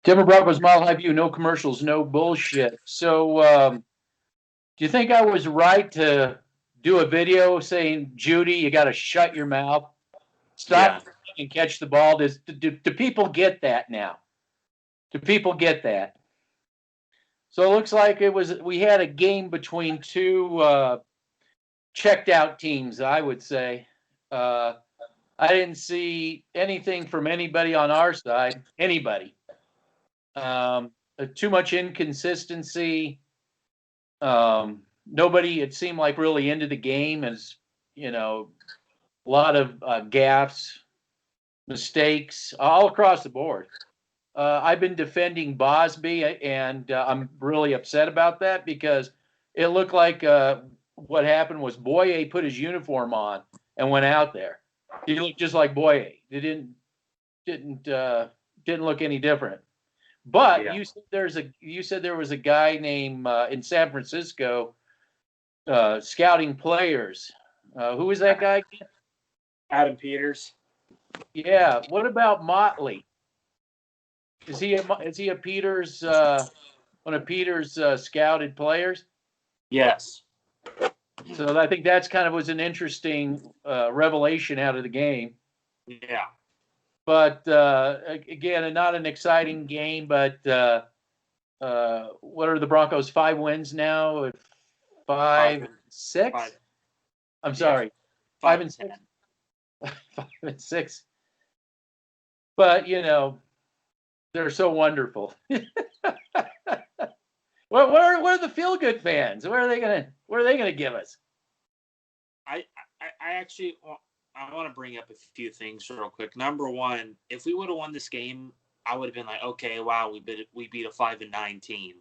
Denver Broncos Mile High View, no commercials, no bullshit. So, do you think I was right to do a video saying, Judy, you got to shut your mouth, stop and catch the ball? Do people get that now? Do people get that? So it looks like we had a game between two checked out teams, I would say. I didn't see anything from anybody on our side, anybody. Too much inconsistency. Nobody, it seemed like, really into the game. As a lot of gaffes, mistakes all across the board. I've been defending Bosby, and I'm really upset about that because it looked like what happened was Bouye put his uniform on and went out there. He looked just like Bouye. He didn't look any different. But you said there was a guy named in San Francisco scouting players. Who was that guy? Adam Peters. Yeah. What about Motley? Is he a Peters one of Peters scouted players? Yes. So I think that's kind of was an interesting revelation out of the game. Yeah. But again, not an exciting game. But what are the Broncos? 5 wins now. 5 and 6. I'm sorry, 5 and 6. 5 and 6. But they're so wonderful. Where are the feel good fans? What are they gonna give us? I actually I want to bring up a few things real quick. Number one, if we would have won this game, I would have been like, okay, wow, we beat a 5-9 team.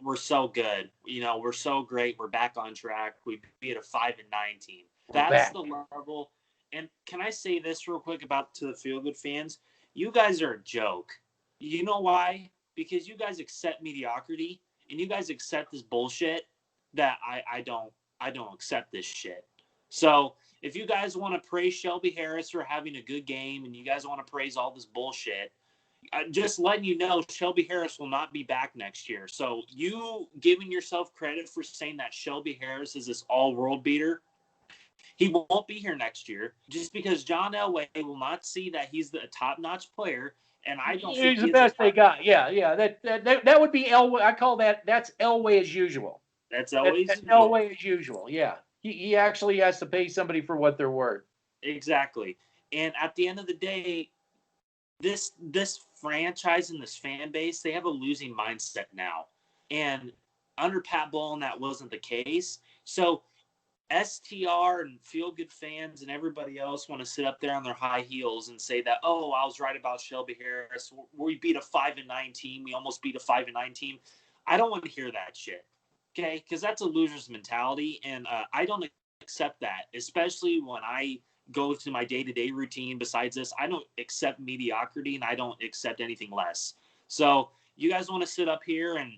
We're so good. We're so great. We're back on track. We beat a 5-9 team. That's the level. And can I say this real quick to the feel good fans? You guys are a joke. You know why? Because you guys accept mediocrity and you guys accept this bullshit that I don't accept this shit. So if you guys want to praise Shelby Harris for having a good game and you guys want to praise all this bullshit, just letting you know Shelby Harris will not be back next year. So you giving yourself credit for saying that Shelby Harris is this all-world beater, he won't be here next year just because John Elway will not see that he's the top-notch player. And I don't think he's the best they got. Yeah. That would be Elway. I call that's Elway as usual. That's Elway's Elway as usual. Yeah. He actually has to pay somebody for what they're worth. Exactly. And at the end of the day, this franchise and this fan base, they have a losing mindset now. And under Pat Bowlen, that wasn't the case. So STR and feel-good fans and everybody else want to sit up there on their high heels and say that, oh, I was right about Shelby Harris. We beat a 5-9 team. We almost beat a 5-9 team. I don't want to hear that shit, okay? Because that's a loser's mentality, and I don't accept that, especially when I go to my day-to-day routine. Besides this, I don't accept mediocrity, and I don't accept anything less. So you guys want to sit up here and,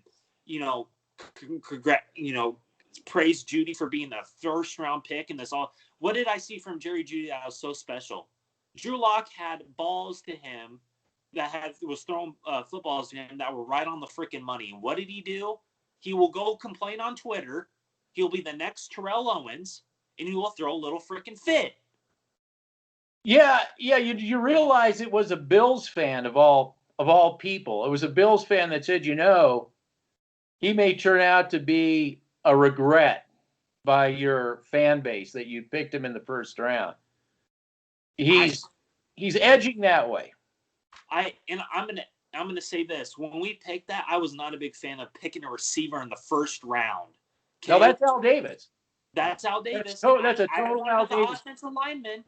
praise Judy for being the first-round pick and this all. What did I see from Jerry Judy that was so special? Drew Lock had balls to him was throwing footballs to him that were right on the freaking money. And what did he do? He will go complain on Twitter. He'll be the next Terrell Owens, and he will throw a little freaking fit. Yeah. You realize it was a Bills fan of all people. It was a Bills fan that said, he may turn out to be a regret by your fan base that you picked him in the first round. He's edging that way. I'm gonna say this. When we picked that, I was not a big fan of picking a receiver in the first round. Okay? No, that's Al Davis. That's Al Davis. That's a total Al Davis. The offensive lineman.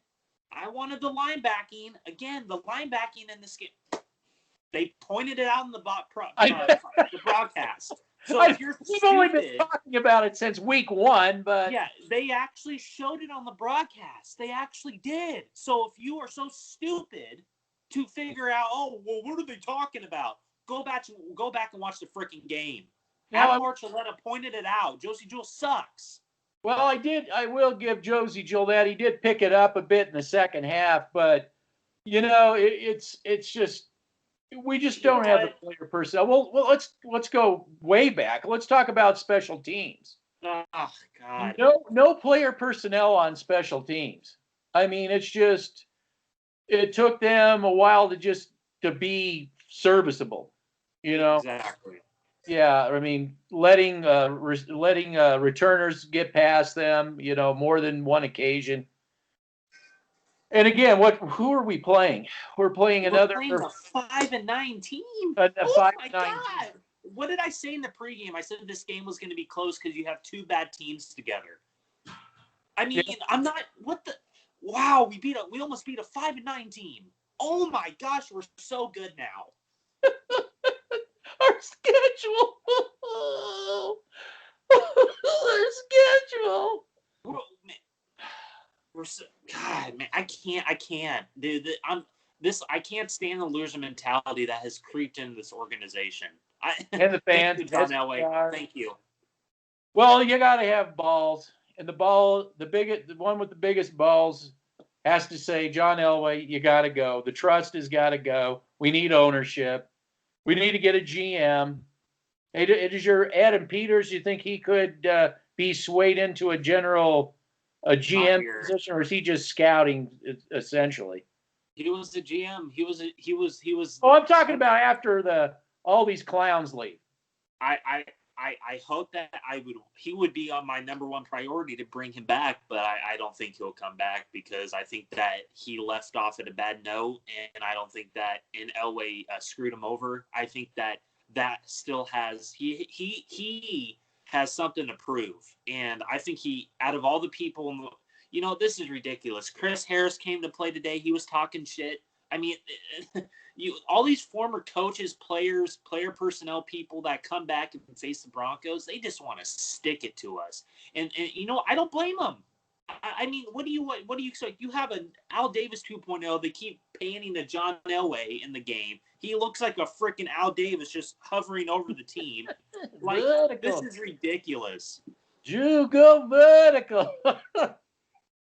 I wanted the linebacking. Again, the linebacking in this game. They pointed it out in the broadcast. So if you're we've only been talking about it since week 1, but yeah, they actually showed it on the broadcast. They actually did. So if you are so stupid to figure out, oh, well, what are they talking about? Go back and watch the freaking game. Adam Archuleta pointed it out. Josie Jewell sucks. Well, I will give Josie Joel that. He did pick it up a bit in the second half, but it's just we just You know don't have the what? player personnel. Let's go way back. Let's talk about special teams. Oh God. No player personnel on special teams. I mean, it took them a while to be serviceable. You know, Exactly. yeah. I mean, letting returners get past them. More than one occasion. And again, who are we playing? We're playing We're another playing a 5-9 team. a Oh five my nine. God. What did I say in the pregame? I said this game was going to be close because you have two bad teams together. I mean, Yeah. I'm not. What the? Wow, we almost beat a 5-9 team. Oh my gosh, we're so good now. Our schedule. Our schedule. Man, we're so, God, man, I can't, dude. I can't stand the loser mentality that has creeped into this organization. And the Thank fans. you, John Elway. Thank you. Well, you got to have balls, and the one with the biggest balls, has to say, John Elway, you got to go. The trust has got to go. We need ownership. We need to get a GM. Hey, is your Adam Peters? You think he could be swayed into a GM position, or is he just scouting essentially? He was the GM. He was. Oh, I'm talking about after all these clowns leave. I hope that he would be on my number one priority to bring him back, but I don't think he'll come back because I think that he left off at a bad note, and I don't think that Elway screwed him over. I think that still has he has something to prove, and I think out of all the people, this is ridiculous. Chris Harris came to play today. He was talking shit. I mean, all these former coaches, players, player personnel people that come back and face the Broncos, they just want to stick it to us. And I don't blame them. I mean, what do you expect? You have an Al Davis 2.0. They keep panning to John Elway in the game. He looks like a freaking Al Davis just hovering over the team. Like, this is ridiculous. Drew, go vertical.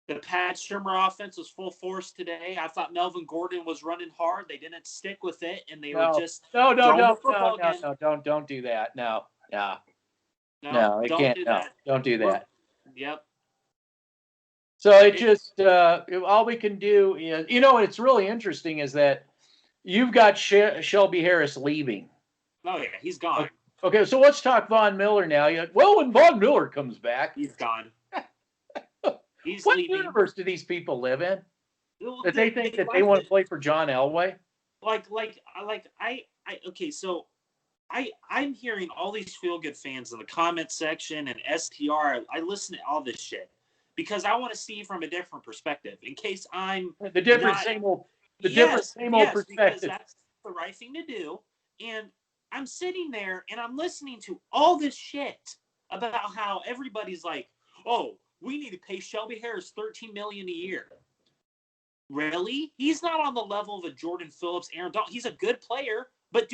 The Pat Shurmur offense was full force today. I thought Melvin Gordon was running hard. They didn't stick with it, and they were just don't do that. No, it don't can't. do No, that. don't do that. Yep. So it just all we can do is, what's really interesting is that you've got Shelby Harris leaving. Oh yeah, he's gone. Okay, so let's talk Von Miller now. Well, when Von Miller comes back, he's gone. He's what leaving. universe do these people live in? That they think that they want to play for John Elway? Okay, so I'm hearing all these feel good fans in the comment section and STR. I listen to all this shit because I want to see from a different perspective. In case I'm the different same old perspective. Because that's the right thing to do. And I'm sitting there and I'm listening to all this shit about how everybody's like, oh, we need to pay Shelby Harris $13 million a year. Really? He's not on the level of a Jordan Phillips, Aaron Donald. He's a good player, but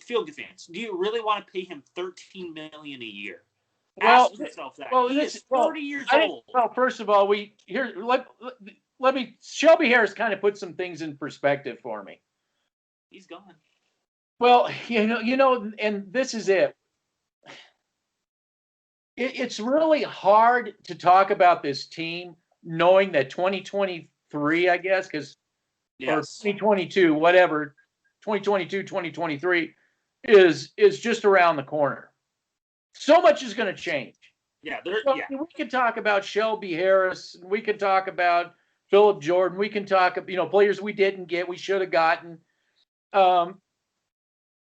feel good fans, do you really want to pay him $13 million a year? Ask yourself that. He is 40 years old. Well, first of all, let me Shelby Harris kind of put some things in perspective for me. He's gone. Well, and this is it. It's really hard to talk about this team knowing that 2023, I guess, or 2022, whatever, 2022, 2023 is just around the corner. So much is going to change. Yeah, we can talk about Shelby Harris. We can talk about Phillip Jordan. We can talk, players we didn't get, we should have gotten. But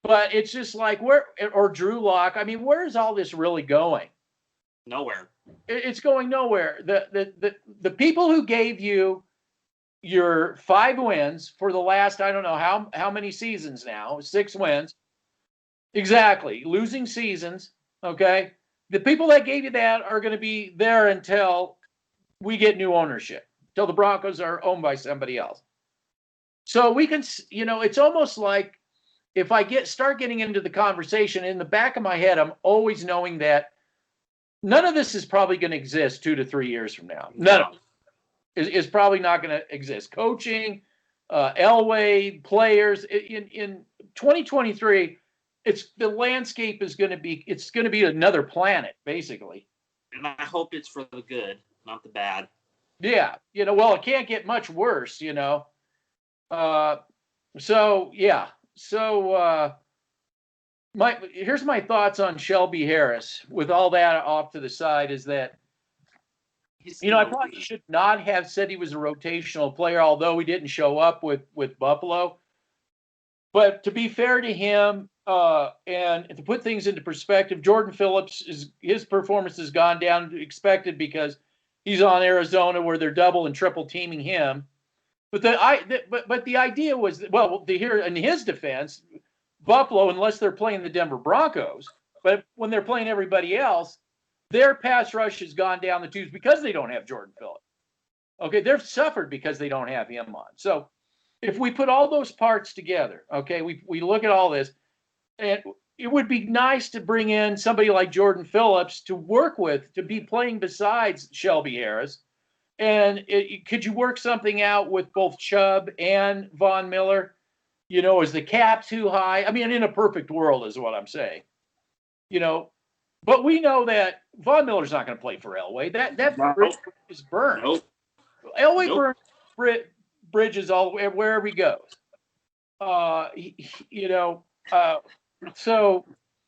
it's just like or Drew Lock. I mean, where is all this really going? Nowhere. It's going nowhere. The people who gave you your 5 wins for the last, I don't know how many seasons now, 6 wins. Exactly. Losing seasons. Okay. The people that gave you that are going to be there until we get new ownership, until the Broncos are owned by somebody else. So we can, it's almost like if I start getting into the conversation, in the back of my head, I'm always knowing that none of this is probably going to exist 2 to 3 years from now. None of it is probably not going to exist. Coaching, Elway, players in 2023, the landscape is going to be another planet basically. And I hope it's for the good, not the bad. Yeah, well, it can't get much worse, So yeah, so here's my thoughts on Shelby Harris. With all that off to the side, is that I probably should not have said he was a rotational player, although he didn't show up with Buffalo. But to be fair to him, and to put things into perspective, Jordan Phillips, his performance has gone down expected because he's on Arizona where they're double and triple teaming him. But the idea was, well, here in his defense, Buffalo, unless they're playing the Denver Broncos, but when they're playing everybody else, their pass rush has gone down the tubes because they don't have Jordan Phillips. Okay, they've suffered because they don't have him on. So if we put all those parts together, okay, we look at all this, and it would be nice to bring in somebody like Jordan Phillips to work with, to be playing besides Shelby Harris. And could you work something out with both Chubb and Von Miller? Is the cap too high? I mean, in a perfect world is what I'm saying. But we know that Von Miller's not going to play for Elway. That bridge is burned. Nope. Elway burns bridges all wherever he goes. So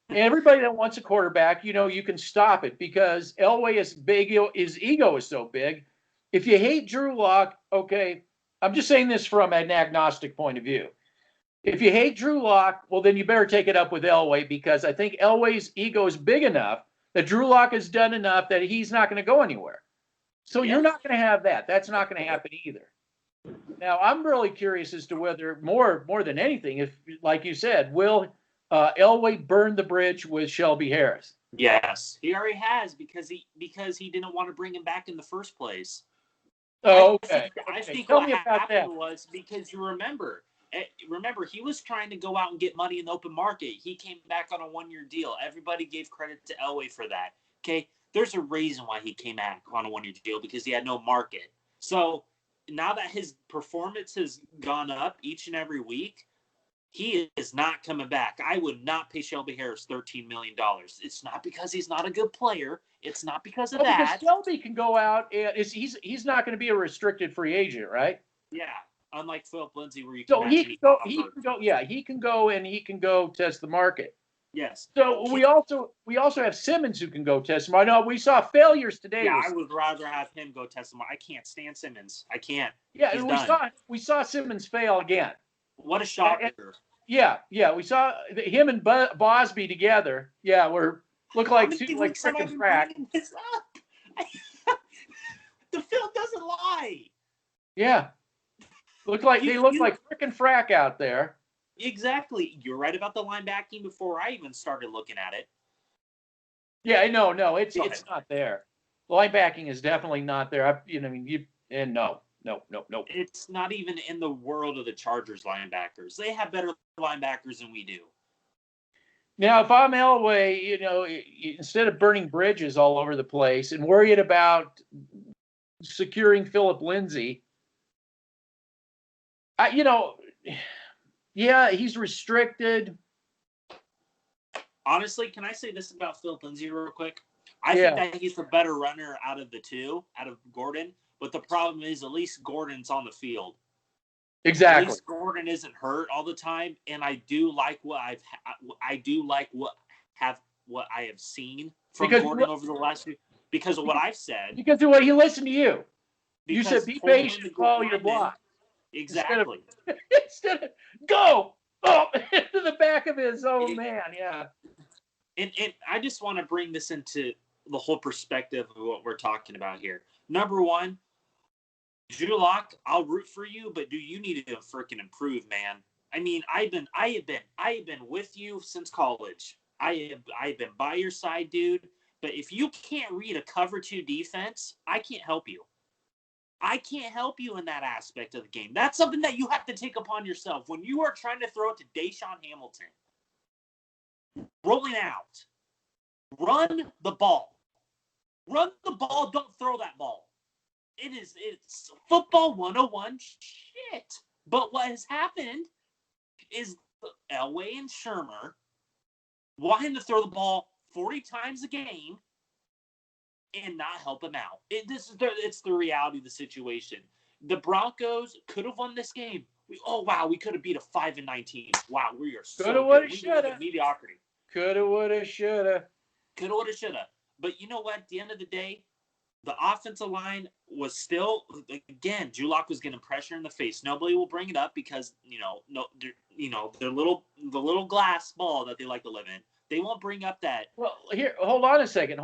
everybody that wants a quarterback, you can stop it because Elway is big. His ego is so big. If you hate Drew Lock, okay, I'm just saying this from an agnostic point of view. If you hate Drew Lock, well, then you better take it up with Elway, because I think Elway's ego is big enough that Drew Lock has done enough that he's not going to go anywhere. So You're not going to have that. That's not going to happen either. Now, I'm really curious as to whether more than anything, if, like you said, will Elway burn the bridge with Shelby Harris? Yes, he already has because he didn't want to bring him back in the first place. Oh, okay. I think Tell what me about happened that. was because you remember, he was trying to go out and get money in the open market. He came back on a 1-year deal. Everybody gave credit to Elway for that. Okay, there's a reason why he came back on a 1-year deal, because he had no market. So now that his performance has gone up each and every week, he is not coming back. I would not pay Shelby Harris $13 million. It's not because he's not a good player. It's not because of that. Because Shelby can go out and he's not going to be a restricted free agent, right? Yeah, unlike Philip Lindsay, where you can he can go. Yeah, he can go test the market. Yes. So we also have Simmons who can go test him. I know we saw failures today. Yeah, I would rather have him go test him. I can't stand Simmons. I can't. Yeah, and we saw Simmons fail again. What a shocker. Yeah, we saw him and Bosby together. Yeah, look like freaking crack. The film doesn't lie. Yeah, they look like freaking frack out there. Exactly. You're right about the linebacking before I even started looking at it. Yeah, no, it's not there. Linebacking is definitely not there. No. It's not even in the world of the Chargers linebackers. They have better linebackers than we do. Now, if I'm Elway, instead of burning bridges all over the place and worried about securing Philip Lindsay, he's restricted. Honestly, can I say this about Philip Lindsay real quick? I think that he's the better runner out of the two, out of Gordon. But the problem is, at least Gordon's on the field. Exactly. At least Gordon isn't hurt all the time, and I do like what I have seen from Gordon over the last few, because of what I've said. Because of what he listened to you. You said be patient, follow your block. Exactly. Instead of go into the back of his own man. Yeah. And I just want to bring this into the whole perspective of what we're talking about here. Number one, Drew Lock, I'll root for you, but you need to freaking improve, man. I mean, I have been with you since college. I have been by your side, dude. But if you can't read a cover 2 defense, I can't help you. I can't help you in that aspect of the game. That's something that you have to take upon yourself when you are trying to throw it to Deshaun Hamilton. Rolling out. Run the ball. Run the ball. Don't throw that ball. It's football 101 shit. But what has happened is Elway and Shurmur want him to throw the ball 40 times a game and not help him out. It's the reality of the situation. The Broncos could have won this game. We could have beat a 5-19. Wow, we are so Coulda, good. woulda, We shoulda. were mediocrity. Coulda, woulda, shoulda. Coulda, woulda, shoulda. But you know what? At the end of the day, the offensive line was still, again, Julock was getting pressure in the face. Nobody will bring it up because, the little glass ball that they like to live in. They won't bring up that. Well, here, hold on a second.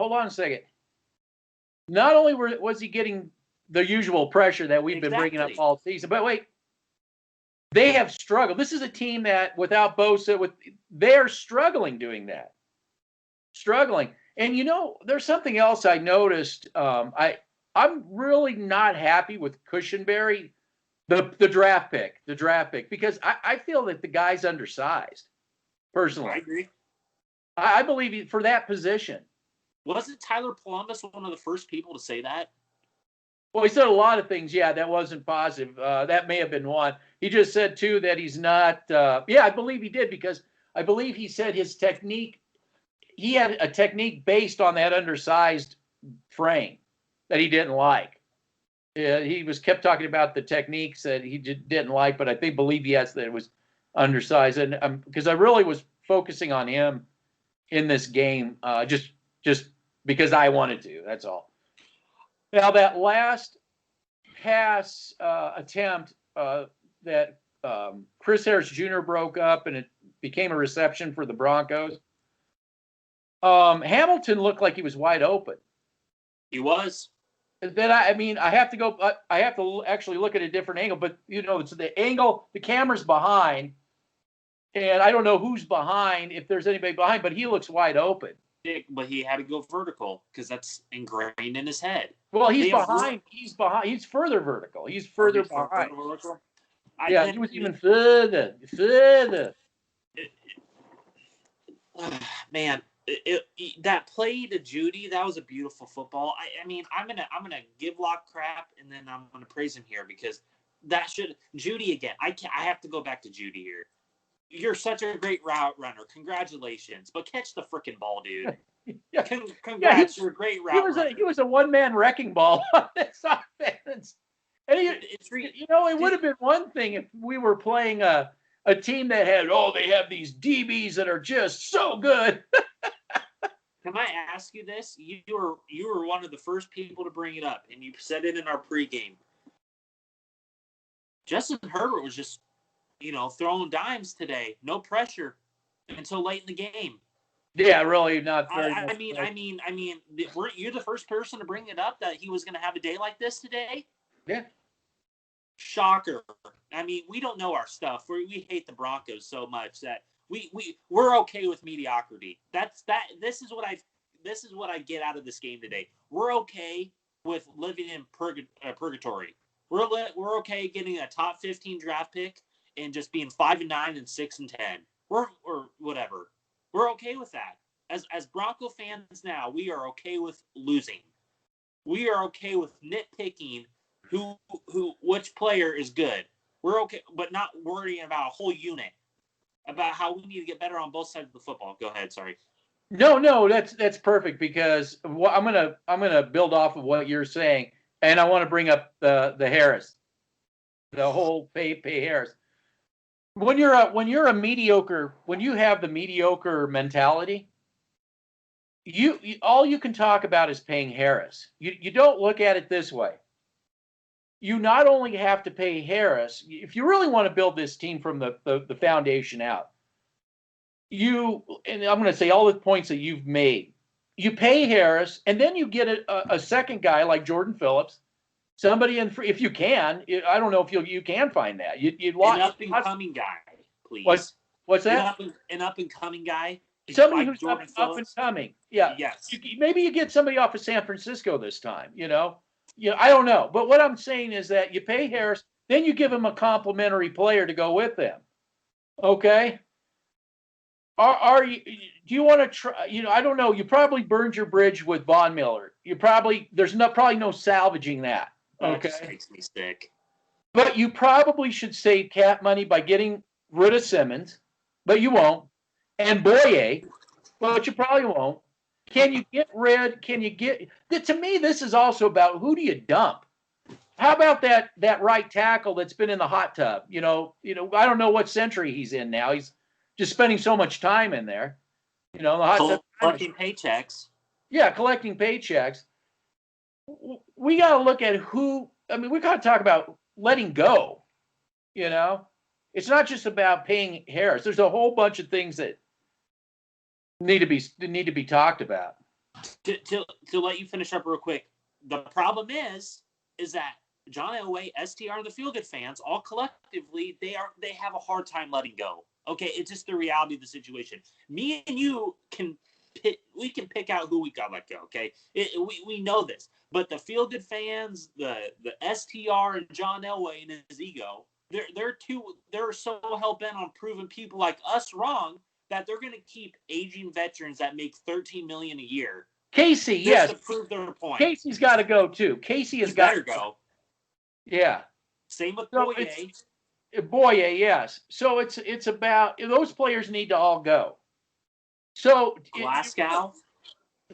Not only was he getting the usual pressure that we've been bringing up all season, but wait, they have struggled. This is a team that without Bosa, they're struggling doing that. Struggling. And there's something else I noticed. I'm really not happy with Cushenberry, the draft pick, because I feel that the guy's undersized. Personally, I agree. I believe for that position. Wasn't Tyler Columbus one of the first people to say that? Well, he said a lot of things. Yeah, that wasn't positive. That may have been one. He just said too that he's not. I believe he did, because I believe he said his technique. He had a technique based on that undersized frame that he didn't like. He kept talking about the techniques that he didn't like, but I believe yes that it was undersized, and because I really was focusing on him in this game, just because I wanted to. That's all. Now that last pass attempt that Chris Harris Jr. broke up, and it became a reception for the Broncos. Hamilton looked like he was wide open. He was. Then I have to go. I have to actually look at a different angle. But it's the angle. The camera's behind, and I don't know who's behind. If there's anybody behind, but he looks wide open. But he had to go vertical because that's ingrained in his head. Well, he's behind. He's behind. He's further vertical. He's further behind. He was even further. Man. That play to Juedy, that was a beautiful football. I'm gonna give Locke crap, and then I'm gonna praise him here because Juedy again. I have to go back to Juedy here. You're such a great route runner. Congratulations, but catch the freaking ball, dude. Congrats, you're a great route runner. He was a one-man wrecking ball on this offense. And it would have been one thing if we were playing a team that they have these DBs that are just so good. Can I ask you this? You were one of the first people to bring it up, and you said it in our pregame. Justin Herbert was just, throwing dimes today. No pressure until late in the game. Yeah, really not very. Weren't you the first person to bring it up that he was going to have a day like this today? Yeah. Shocker. We don't know our stuff. We hate the Broncos so much that we're okay with mediocrity. This is what I get out of this game today. We're okay with living in purgatory. We're okay getting a top 15 draft pick and just being 5-9 and 6-10. Or whatever. We're okay with that. As Bronco fans now, we are okay with losing. We are okay with nitpicking which player is good. We're okay, but not worrying about a whole unit. About how we need to get better on both sides of the football. Go ahead, sorry. No, that's perfect, because I'm gonna build off of what you're saying, and I want to bring up the Harris, the whole pay Harris. When you have the mediocre mentality, all you can talk about is paying Harris. You don't look at it this way. You not only have to pay Harris, if you really want to build this team from the foundation out, and I'm going to say all the points that you've made, you pay Harris, and then you get a second guy like Jordan Phillips, somebody if you can. I don't know if you can find that. An up-and-coming guy, please. What's that? An up-and-coming guy. Somebody who's up and coming. Yeah. Yes. Maybe you get somebody off of San Francisco this time, I don't know. But what I'm saying is that you pay Harris, then you give him a complimentary player to go with them. Okay? Do you want to try, I don't know. You probably burned your bridge with Von Miller, there's probably no salvaging that. That just makes me sick. But you probably should save cap money by getting rid of Simmons, but you won't. And Bouye, but you probably won't. To me, this is also about who do you dump? How about that right tackle that's been in the hot tub? I don't know what century he's in now. He's just spending so much time in there. The hot tub. Collecting paychecks. Yeah, collecting paychecks. We got to look at who. We got to talk about letting go. It's not just about paying Harris. There's a whole bunch of things that need to be talked about. To let you finish up real quick, the problem is that John Elway, STR, and the Feel Good fans, all collectively, they have a hard time letting go. Okay, it's just the reality of the situation. Me and you can pick out who we got to let go. Okay, we know this, but the Feel Good fans, the STR, and John Elway and his ego, they're so hell bent on proving people like us wrong that they're going to keep aging veterans that make $13 million a year. Casey, yes, to prove their point. Casey's got to go too. Casey has got to go. Yeah. Same with Bouye. Bouye, yes. So it's about those players need to all go. So Glasgow.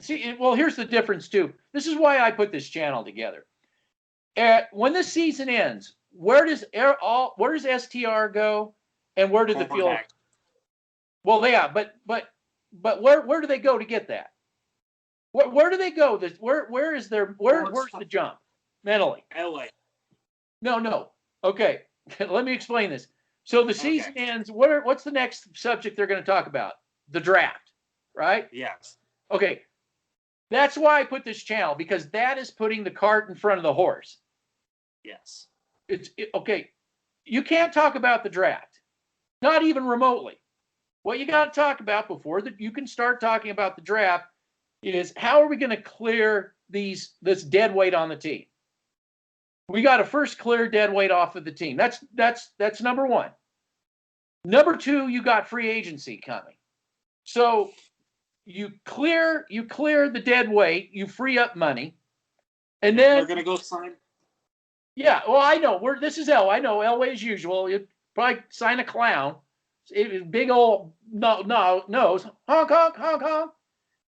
Here's the difference too. This is why I put this channel together. When the season ends, where does STR go, and where does the field? Well, yeah, but where do they go to get that? Where do they go? Where's the jump mentally? LA. No. Okay, let me explain this. So the season ends. What's the next subject they're going to talk about? The draft, right? Yes. Okay, that's why I put this channel, because that is putting the cart in front of the horse. Yes. Okay. You can't talk about the draft, not even remotely. What you got to talk about before that you can start talking about the draft is how are we going to clear this dead weight on the team? We got to first clear dead weight off of the team. That's number one. Number two, you got free agency coming. So you clear the dead weight, you free up money, and then they're going to go sign. Yeah, well, I know this is I know Elway as usual. You probably sign a clown, big old nose, honk honk honk honk.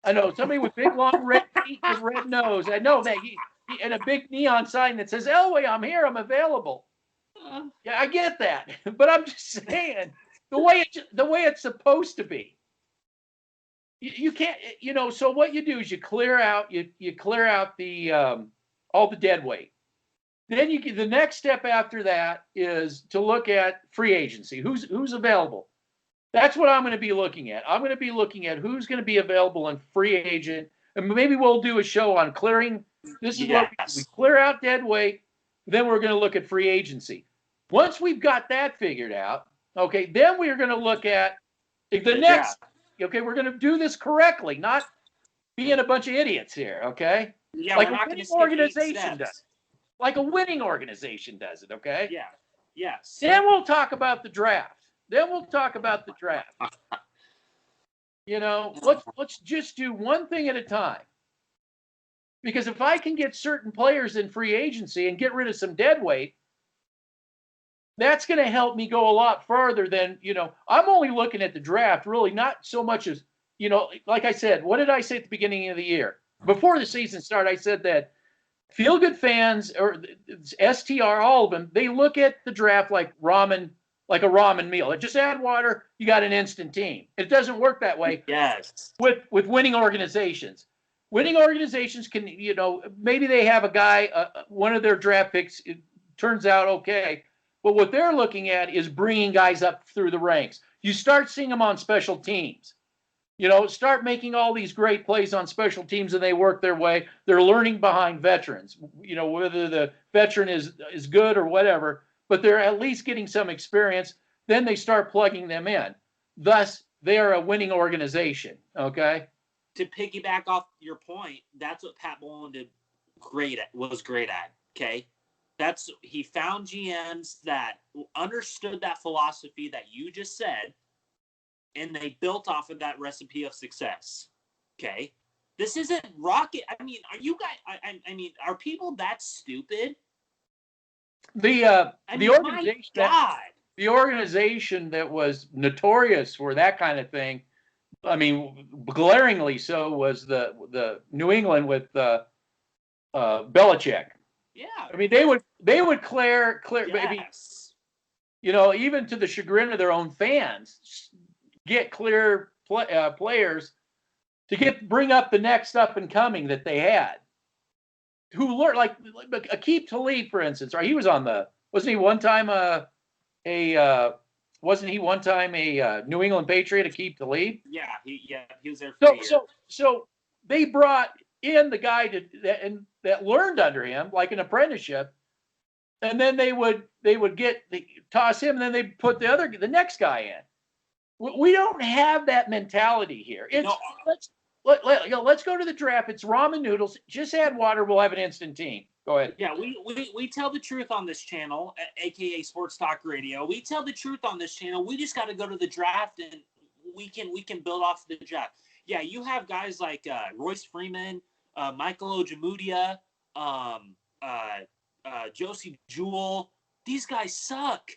I know somebody with big long red feet and red nose. I know that he and a big neon sign that says Elway, I'm here, I'm available. Yeah, I get that, but I'm just saying the way it's supposed to be. You can't, So what you do is you clear out the all the dead weight. Then the next step after that is to look at free agency. Who's available? That's what I'm going to be looking at. I'm going to be looking at who's going to be available in free agent, and maybe we'll do a show on clearing. This is what we clear out dead weight. Then we're going to look at free agency. Once we've got that figured out, okay, then we are going to look at the next. Okay, we're going to do this correctly, not being a bunch of idiots here. Okay, yeah, like a winning organization does. Like a winning organization does it, okay? Yeah. Yes. Then we'll talk about the draft. Let's just do one thing at a time. Because if I can get certain players in free agency and get rid of some dead weight, that's going to help me go a lot farther than, I'm only looking at the draft, really not so much as, like I said, what did I say at the beginning of the year? Before the season started, I said that Feel Good fans or STR, all of them, they look at the draft like a ramen meal. Just add water, you got an instant team. It doesn't work that way. Yes. With winning organizations. Winning organizations can, maybe they have a guy, one of their draft picks, it turns out okay. But what they're looking at is bringing guys up through the ranks. You start seeing them on special teams. Start making all these great plays on special teams and they work their way. They're learning behind veterans, whether the veteran is good or whatever, but they're at least getting some experience. Then they start plugging them in. Thus, they are a winning organization, okay? To piggyback off your point, that's what Pat Bowlen was great at, okay? He found GMs that understood that philosophy that you just said, and they built off of that recipe of success. Okay. This isn't rocket. I mean, are you guys? I mean, are people that stupid? The organization my God. the organization that was notorious for that kind of thing, I mean, glaringly so, was the New England with Belichick. Yeah. I mean, they would clear maybe, Yes. even to the chagrin of their own fans, get clear players to bring up the next up and coming that they had, who learned, like Aqib Talib, for instance. Right, he was on wasn't he one time wasn't he one time a New England Patriot, Aqib Talib? Yeah, he was there for a year. So they brought in the guy that learned under him, like an apprenticeship, and then they would toss him, and then they put the next guy in. We don't have that mentality here. Let's go to the draft. It's ramen noodles. Just add water. We'll have an instant team. Go ahead. Yeah, we tell the truth on this channel, aka Sports Talk Radio. We tell the truth on this channel. We just got to go to the draft, and we can build off the draft. Yeah, you have guys like Royce Freeman, Michael Ojemudia, Josie Jewell. These guys suck.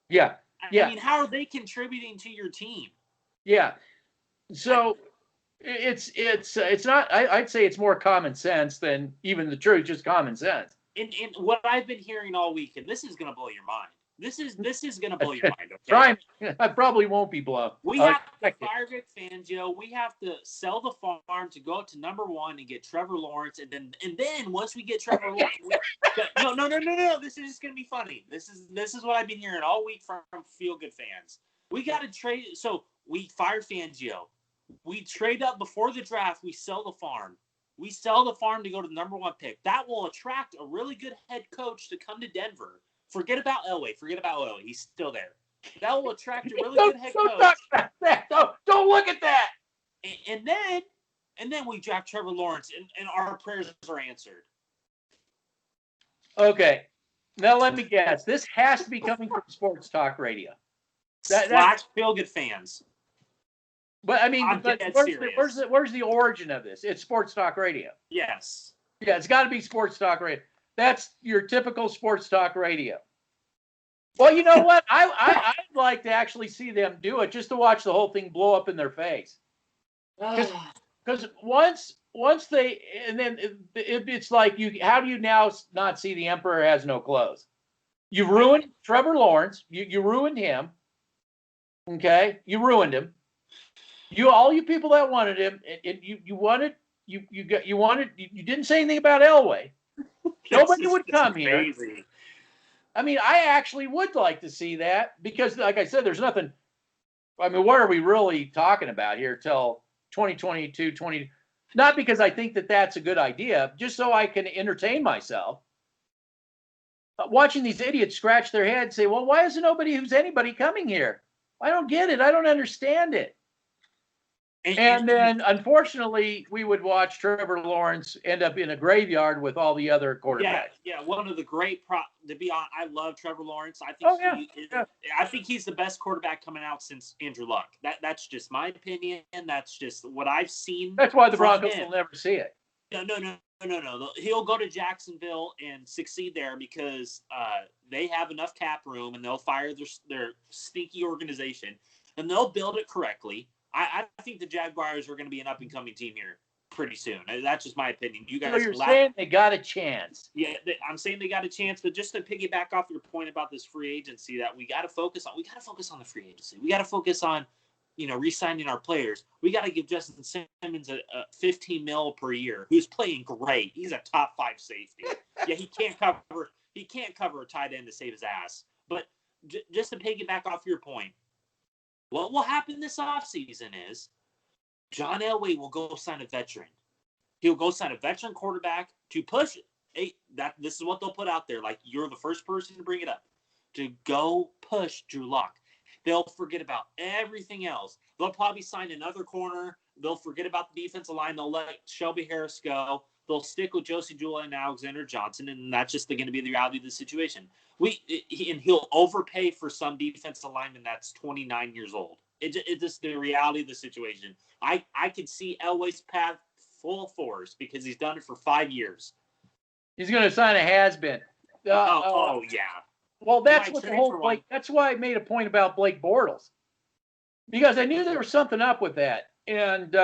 Yeah. I mean, how are they contributing to your team? Yeah. So it's not. I'd say it's more common sense than even the truth. Just common sense. And what I've been hearing all week, and this is going to blow your mind. This is going to blow your mind. Okay? Try. I probably won't be blown. We have to fire Vic Fangio. We have to sell the farm to go up to number 1 and get Trevor Lawrence, and then once we get Trevor Lawrence, no. This is just going to be funny. This is what I've been hearing all week from Feel Good fans. We got to trade. So we fire Fangio. We trade up before the draft. We sell the farm. We sell the farm to go to the number 1 pick. That will attract a really good head coach to come to Denver. Forget about Elway. He's still there. That will attract a really good head coach. Don't talk about that. Don't look at that. And then we draft Trevor Lawrence, and our prayers are answered. Okay. Now let me guess. This has to be coming from Sports Talk Radio. That's Feel Good fans. But I mean, where's the origin of this? It's Sports Talk Radio. Yes. Yeah, it's got to be Sports Talk Radio. That's your typical Sports Talk Radio. Well, you know what? I'd like to actually see them do it, just to watch the whole thing blow up in their face. Because once they, and then it's like, how do you now not see the Emperor has no clothes? You ruined Trevor Lawrence. You ruined him. Okay, you ruined him. All you people that wanted him, and you didn't say anything about Elway. Nobody would come here. I mean, I actually would like to see that, because, like I said, there's nothing. I mean, what are we really talking about here till 2022, not because I think that that's a good idea, just so I can entertain myself. Watching these idiots scratch their head and say, well, why isn't anybody coming here? I don't get it. I don't understand it. And then, unfortunately, we would watch Trevor Lawrence end up in a graveyard with all the other quarterbacks. Yeah. One of the great to be honest, I love Trevor Lawrence. I think he's the best quarterback coming out since Andrew Luck. That's just my opinion. That's just what I've seen. That's why the Broncos will never see it. No. He'll go to Jacksonville and succeed there because they have enough cap room, and they'll fire their sneaky organization, and they'll build it correctly. I think the Jaguars are going to be an up-and-coming team here pretty soon. That's just my opinion. You guys, so you're saying they got a chance? Yeah, I'm saying they got a chance. But just to piggyback off your point about this free agency, that we got to focus on. We got to focus on the free agency. We got to focus on, re-signing our players. We got to give Justin Simmons a $15 million per year, who's playing great. He's a top 5 safety. Yeah, he can't cover a tight end to save his ass. But just to piggyback off your point. What will happen this offseason is John Elway will go sign a veteran. He'll go sign a veteran quarterback to push it. This is what they'll put out there. Like, you're the first person to bring it up. To go push Drew Lock. They'll forget about everything else. They'll probably sign another corner. They'll forget about the defensive line. They'll let Shelby Harris go. They'll stick with Josie Jewell and Alexander Johnson, and that's just going to be the reality of the situation. And he'll overpay for some defensive lineman that's 29 years old. It's just the reality of the situation. I could see Elway's path full force because he's done it for 5 years. He's going to sign a has-been. Yeah. Well, that's what the whole Blake. That's why I made a point about Blake Bortles, because I knew there was something up with that, and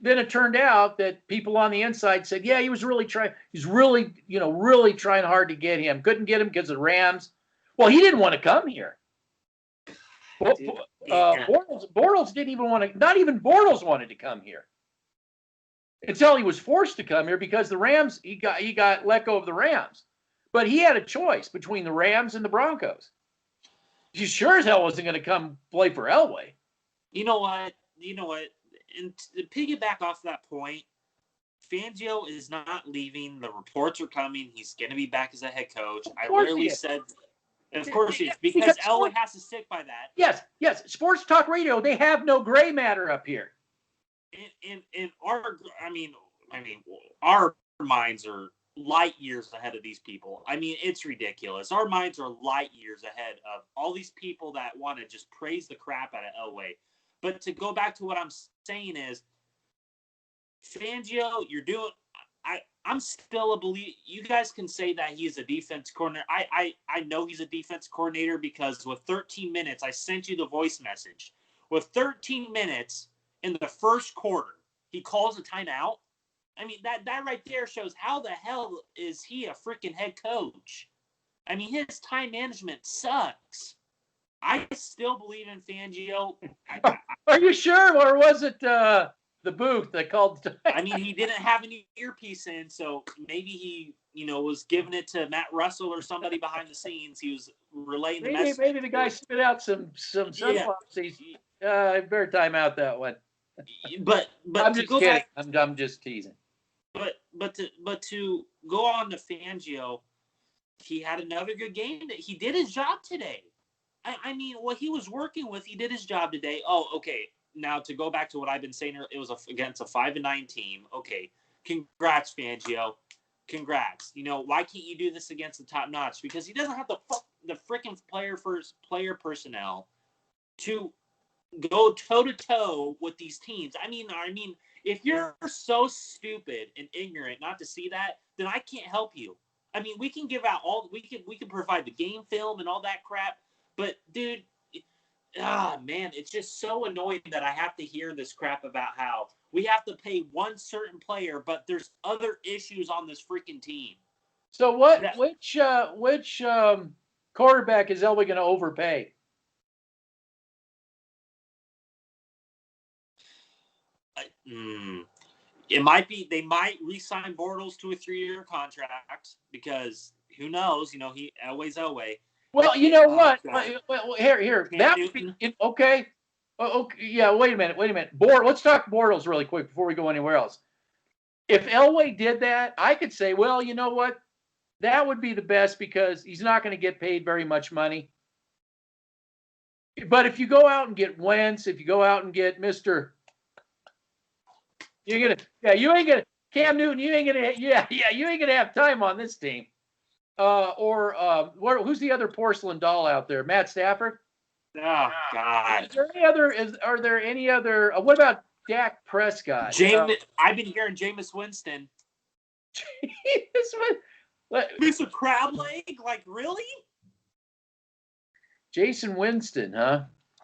then it turned out that people on the inside said, "Yeah, he was really trying. He's really, really trying hard to get him. Couldn't get him because of the Rams. Well, he didn't want to come here. Bortles didn't even want to. Not even Bortles wanted to come here until he was forced to come here because the Rams. He got let go of the Rams, but he had a choice between the Rams and the Broncos. He sure as hell wasn't going to come play for Elway. You know what? And to piggyback off that point, Fangio is not leaving. The reports are coming. He's going to be back as a head coach. I literally said, of course he is, because Elway has to stick by that. Yes. Sports talk radio, they have no gray matter up here. In our minds are light years ahead of these people. I mean, it's ridiculous. Our minds are light years ahead of all these people that want to just praise the crap out of Elway. But to go back to what I'm saying is, Fangio, you're doing. I'm still a believer. You guys can say that he's a defense coordinator. I know he's a defense coordinator because with 13 minutes, I sent you the voice message. With 13 minutes in the first quarter, he calls a timeout. I mean, that right there shows how the hell is he a freaking head coach? I mean, his time management sucks. I still believe in Fangio. Are you sure, or was it the booth that called? I mean, he didn't have any earpiece in, so maybe he, was giving it to Matt Russell or somebody behind the scenes. He was relaying the message. Maybe the guy spit out some sunflower seeds. I better time out that one. But I'm just kidding. I'm just teasing. But to go on to Fangio, he had another good game. He did his job today. I mean, what he was working with, he did his job today. Oh, okay. Now to go back to what I've been saying, it was against a 5-9 team. Okay, congrats, Fangio. Congrats. Why can't you do this against the top notch? Because he doesn't have the freaking player personnel to go toe to toe with these teams. I mean, if you're so stupid and ignorant not to see that, then I can't help you. I mean, we can give out we can provide the game film and all that crap. But, dude, man, it's just so annoying that I have to hear this crap about how we have to pay one certain player, but there's other issues on this freaking team. So which quarterback is Elway going to overpay? It might be they might re-sign Bortles to a 3-year contract because who knows? Elway's Elway. Well, you know what? Well, here. That would be okay. Okay. Yeah. Wait a minute. Let's talk Bortles really quick before we go anywhere else. If Elway did that, I could say, well, you know what? That would be the best because he's not going to get paid very much money. But if you go out and get Wentz, if you go out and get Mr. You ain't gonna Cam Newton. You ain't gonna have time on this team. Who's the other porcelain doll out there? Matt Stafford? Oh, God. Are there any other? What about Dak Prescott? I've been hearing Jameis Winston. Mr. Crab Leg? Like, really? Jason Winston, huh?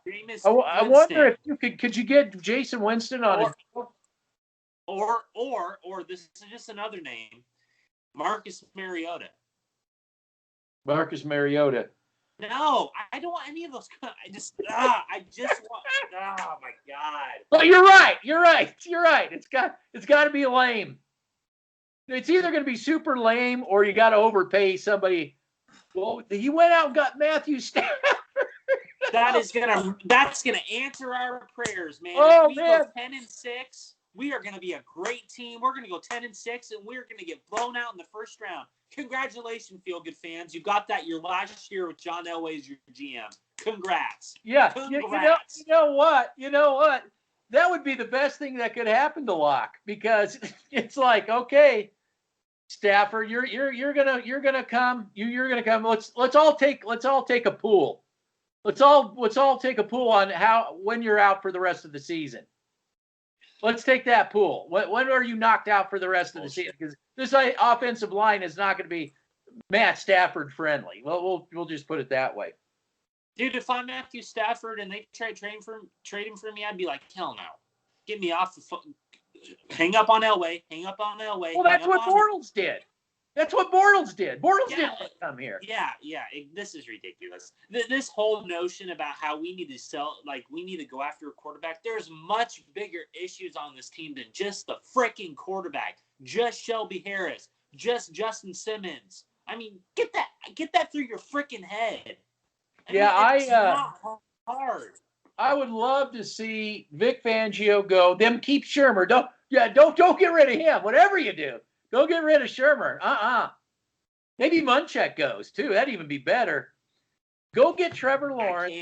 Jameis I wonder if you could you get Jason Winston on a deal? Or this is just another name, Marcus Mariota. Marcus Mariota. No, I don't want any of those. I just want. Oh my God. Well, you're right. It's got to be lame. It's either going to be super lame or you got to overpay somebody. Well, he went out and got Matthew Stafford. That's gonna answer our prayers, man. Oh, if we man. go 10-6. We are going to be a great team. We're going to go 10-6, and we're going to get blown out in the first round. Congratulations, Feel Good fans. You got that your last year with John Elway as your GM. Congrats. Yeah. Congrats. You know what? That would be the best thing that could happen to Locke because it's like, okay, Stafford, you're gonna come. You're gonna come. Let's all take a pool. Let's all take a pool on when you're out for the rest of the season. let's take that pool. When are you knocked out for the rest of the season? Because this offensive line is not going to be Matt Stafford friendly. Well, we'll just put it that way. Dude, if I'm Matthew Stafford and they try trading for me, I'd be like, hell no. Get me off the phone. Hang up on Elway. Well, that's what Bortles did. That's what Bortles did. Bortles didn't come here. Yeah. This is ridiculous. This whole notion about how we need to go after a quarterback. There's much bigger issues on this team than just the freaking quarterback. Just Shelby Harris. Just Justin Simmons. I mean, get that through your freaking head. It's not hard. I would love to see Vic Fangio go. Them keep Shurmur. Don't get rid of him. Whatever you do, don't get rid of Shurmur. Maybe Munchak goes too. That'd even be better. Go get Trevor Lawrence.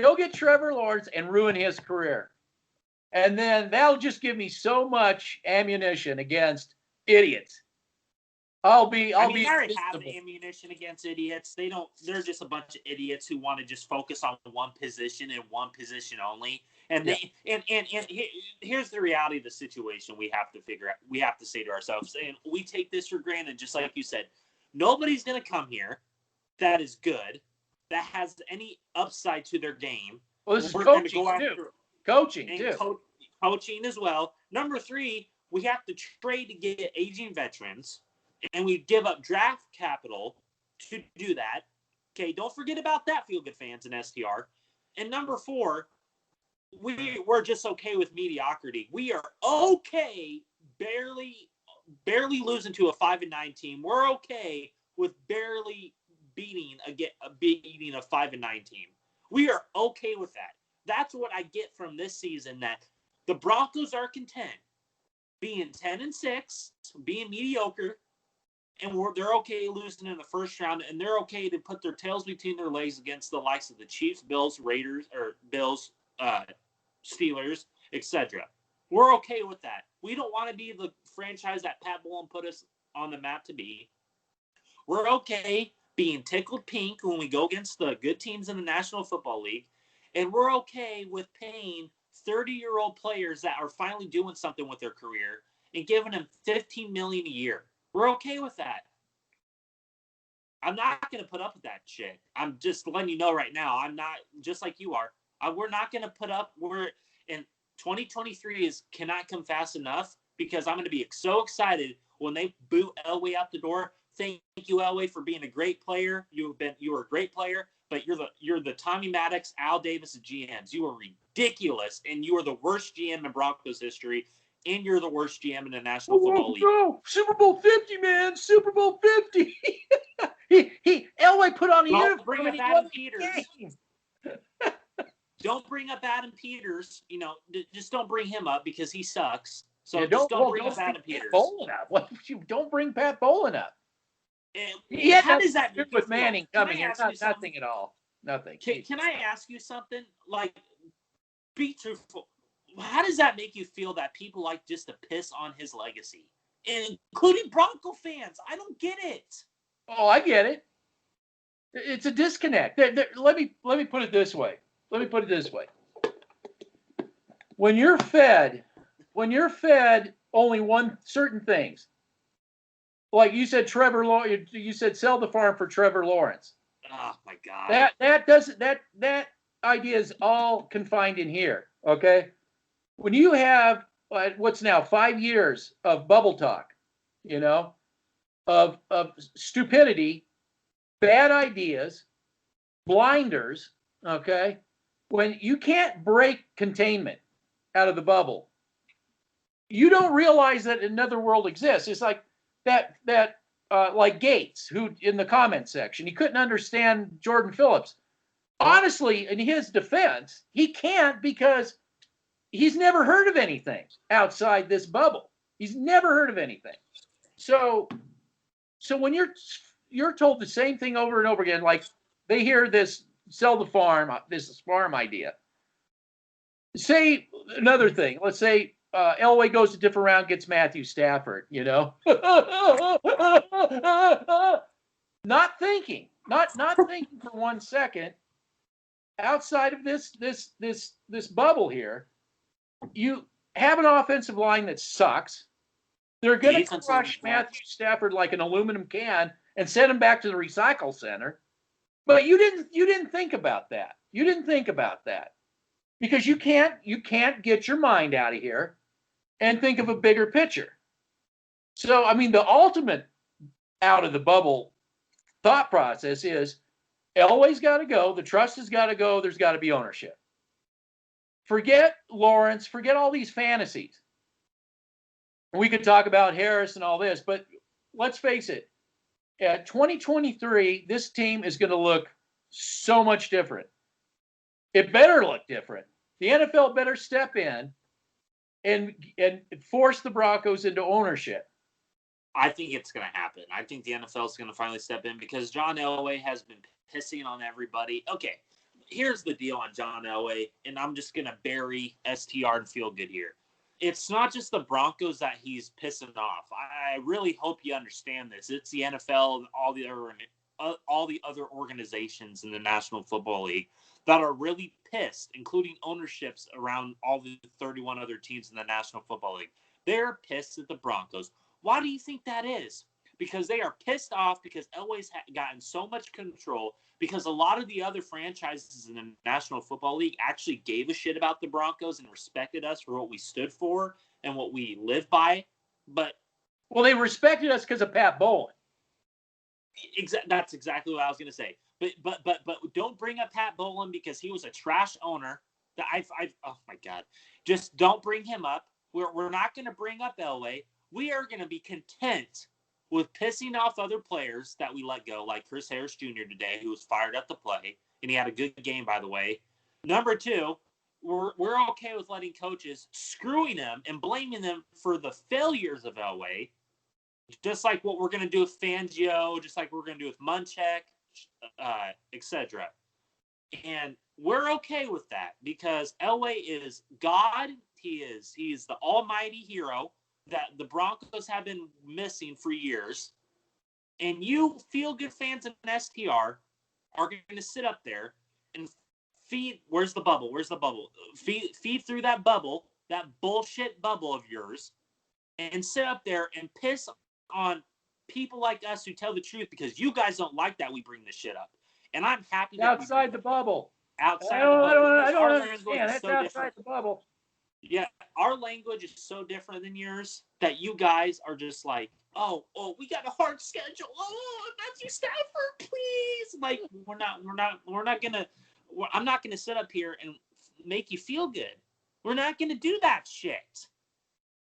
Go get Trevor Lawrence and ruin his career, and then that'll just give me so much ammunition against idiots. They already have ammunition against idiots. They're just a bunch of idiots who want to just focus on one position and one position only. And here's the reality of the situation we have to figure out. We have to say to ourselves, and we take this for granted, just like you said, nobody's going to come here that is good, that has any upside to their game. Well, this is coaching too. Coaching as well. Number 3, we have to trade to get aging veterans. And we give up draft capital to do that. Okay, don't forget about that, Feel Good fans and STR. And number 4, we're just okay with mediocrity. We are okay barely losing to a 5-9 team. We're okay with barely beating a 5-9 team. We are okay with that. That's what I get from this season, that the Broncos are content being 10-6, being mediocre, and they're okay losing in the first round, and they're okay to put their tails between their legs against the likes of the Chiefs, Bills, Steelers, etc. We're okay with that. We don't want to be the franchise that Pat Bowlen put us on the map to be. We're okay being tickled pink when we go against the good teams in the National Football League, and we're okay with paying 30-year-old players that are finally doing something with their career and giving them $15 million a year. We're okay with that. I'm not going to put up with that shit. I'm just letting you know right now. I'm not, just like you are. We're not going to put up. We're in 2023 cannot come fast enough, because I'm going to be so excited when they boot Elway out the door. Thank you, Elway, for being a great player. You were a great player, but you're the Tommy Maddox, Al Davis of GMs. You are ridiculous, and you are the worst GM in Broncos history. And you're the worst GM in the National Football League. No, Super Bowl 50, man. Super Bowl 50. Elway put on a uniform. Bring up Adam Peters. Don't bring up Adam Peters. Just don't bring him up, because he sucks. So don't bring up Adam Peters. Don't bring Pat Bowlen up. How does that do with Manning coming here? Nothing at all. Nothing. Can I ask you something? Be truthful. How does that make you feel that people like just to piss on his legacy, including Bronco fans? I don't get it. Oh, I get it. It's a disconnect. Let me put it this way. When you're fed only one certain things, like you said, Trevor Lawrence. You said sell the farm for Trevor Lawrence. Oh my God. That idea is all confined in here. Okay. When you have what's now 5 years of bubble talk, of stupidity, bad ideas, blinders, okay, when you can't break containment out of the bubble, you don't realize that another world exists. It's like that like Gates, who in the comment section, he couldn't understand Jordan Phillips. Honestly, in his defense, he can't, because he's never heard of anything outside this bubble. He's never heard of anything. So when you're told the same thing over and over again, like they hear this sell the farm, this farm idea. Say another thing. Let's say Elway goes a different round, gets Matthew Stafford. Not thinking for 1 second outside of this bubble here. you have an offensive line that sucks. They're going to crush Matthew Stafford like an aluminum can and send him back to the recycle center. But you didn't think about that. You didn't think about that because you can't get your mind out of here and think of a bigger picture. So, I mean, the ultimate out of the bubble thought process is Elway's got to go. The trust has got to go. There's got to be ownership. Forget Lawrence. Forget all these fantasies. We could talk about Harris and all this, but let's face it. At 2023, this team is going to look so much different. It better look different. The NFL better step in and force the Broncos into ownership. I think it's going to happen. I think the NFL is going to finally step in because John Elway has been pissing on everybody. Okay, here's the deal on John Elway, and I'm just going to bury STR and feel good here. It's not just the Broncos that he's pissing off. I really hope you understand this. It's the NFL and all the other organizations in the National Football League that are really pissed, including ownerships around all the 31 other teams in the National Football League. They're pissed at the Broncos. Why do you think that is? Because they are pissed off because Elway's gotten so much control, because a lot of the other franchises in the National Football League actually gave a shit about the Broncos and respected us for what we stood for and what we live by. But well, they respected us because of Pat Bowlen. That's exactly what I was going to say. But don't bring up Pat Bowlen because he was a trash owner. That I've oh my God, just don't bring him up. We're not going to bring up Elway. We are going to be content with pissing off other players that we let go, like Chris Harris Jr. today, who was fired up to play, and he had a good game, by the way. Number two, we're okay with letting coaches screwing them and blaming them for the failures of Elway, just like what we're going to do with Fangio, just like we're going to do with Munchak, etc. And we're okay with that because Elway is God. He's the almighty hero that the Broncos have been missing for years. And you feel-good fans in STR are going to sit up there and feed – where's the bubble? Where's the bubble? Feed through that bubble, that bullshit bubble of yours, and sit up there and piss on people like us who tell the truth because you guys don't like that we bring this shit up. And I'm happy that outside the bubble. Outside the bubble. I don't understand. That's so outside different. The bubble. Yeah, our language is so different than yours that you guys are just like, oh, we got a hard schedule. Oh, Matthew Stafford, please. Like, I'm not gonna sit up here and make you feel good. We're not gonna do that shit.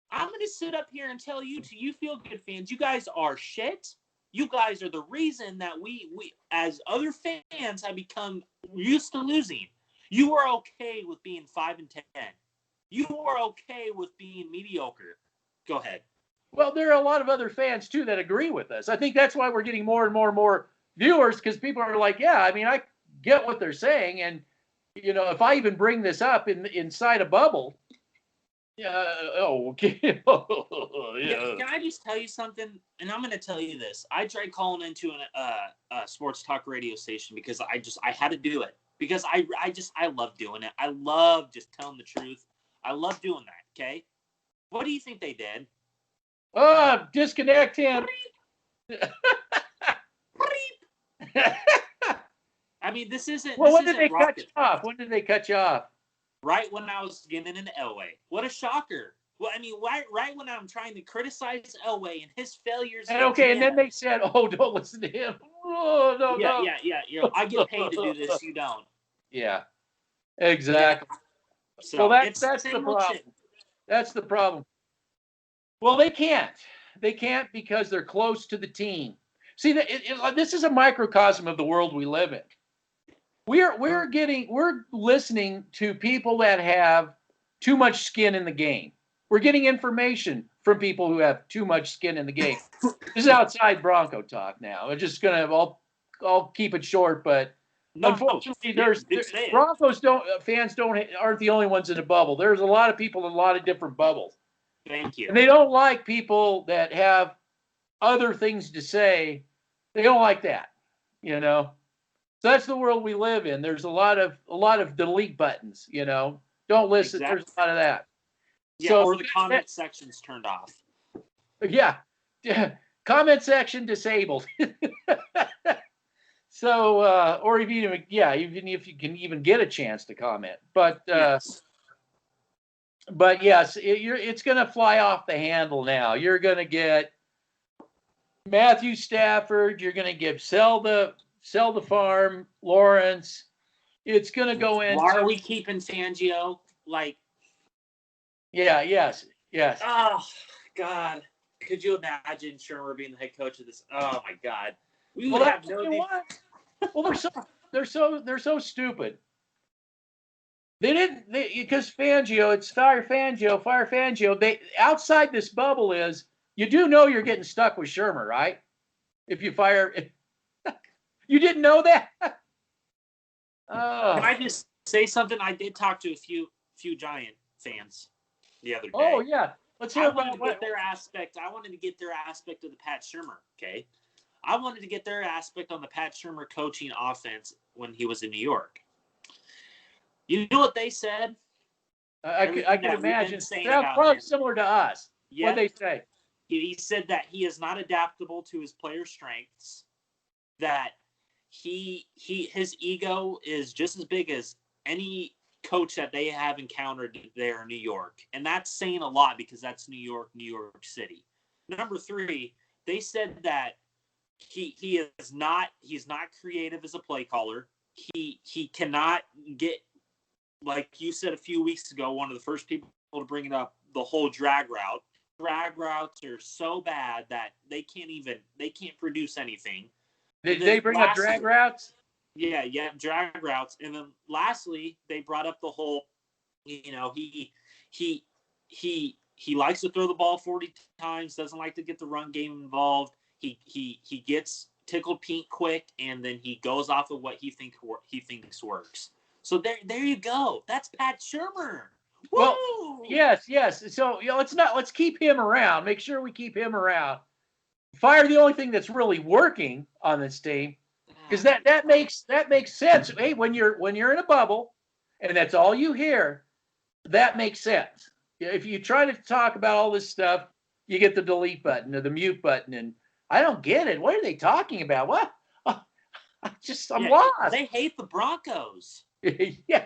I'm gonna sit up here and tell you feel good fans, you guys are shit. You guys are the reason that we as other fans have become used to losing. You are okay with being 5-10. You are okay with being mediocre. Go ahead. Well, there are a lot of other fans, too, that agree with us. I think that's why we're getting more and more viewers, because people are like, yeah, I mean, I get what they're saying. And, you know, if I even bring this up inside a bubble, okay. Yeah. Can I just tell you something? And I'm going to tell you this. I tried calling into a sports talk radio station because I had to do it. Because I love doing it. I love just telling the truth. I love doing that, okay? What do you think they did? Disconnect him. I mean, this isn't. Well, when did they cut you off? When did they cut you off? Right when I was getting into Elway. What a shocker. Well, I mean, right when I'm trying to criticize Elway and his failures. And then they said, "Oh, don't listen to him." Oh, no. Yeah. You know, I get paid to do this. You don't. Yeah, exactly. Yeah. So that's the problem. That's the problem. Well, they can't. They can't because they're close to the team. See, this is a microcosm of the world we live in. We're listening to people that have too much skin in the game. We're getting information from people who have too much skin in the game. This is outside Bronco talk now. We're just gonna I'll keep it short, but unfortunately, Broncos fans aren't the only ones in the bubble. There's a lot of people in a lot of different bubbles. Thank you. And they don't like people that have other things to say. They don't like that, you know. So that's the world we live in. There's a lot of delete buttons, you know. Don't listen. Exactly. There's a lot of that. Yeah, So or the comment section's turned off. Yeah. Comment section disabled. So, or even if you can even get a chance to comment, but Yes. but yes, it's going to fly off the handle now. You're going to get Matthew Stafford. You're going to give sell the farm Lawrence. It's going to go into. Why are we keeping Fangio? Like, yeah, yes. Oh God, could you imagine Shurmur being the head coach of this? Oh my God, we would have no. Well, they're so stupid. They didn't because Fangio. It's fire Fangio. They outside this bubble is you do know you're getting stuck with Shurmur, right? If you fire, you didn't know that. Can I just say something? I did talk to a few Giant fans the other day. Oh yeah, let's hear about their aspect. I wanted to get their aspect of the Pat Shurmur. Okay, I wanted to get their aspect on the Pat Shurmur coaching offense when he was in New York. You know what they said? I can imagine. They're probably similar to us. Yeah. What they say? He said that he is not adaptable to his player strengths. That his ego is just as big as any coach that they have encountered there in New York. And that's saying a lot because that's New York City. Number 3, they said that he's not creative as a play caller. He cannot get, like you said a few weeks ago, one of the first people to bring it up, the whole drag route. Drag routes are so bad that they can't produce anything. Did they bring up drag routes? Yeah, drag routes. And then lastly, they brought up the whole, he likes to throw the ball 40 times, doesn't like to get the run game involved. He gets tickled pink quick, and then he goes off of what he thinks works. So there you go. That's Pat Shurmur. Woo! Well, yes. So let's keep him around. Make sure we keep him around. Fire the only thing that's really working on this team, because that makes sense. Hey, when you're in a bubble, and that's all you hear, that makes sense. If you try to talk about all this stuff, you get the delete button or the mute button, and I don't get it. What are they talking about? What? I'm lost. They hate the Broncos. Yeah.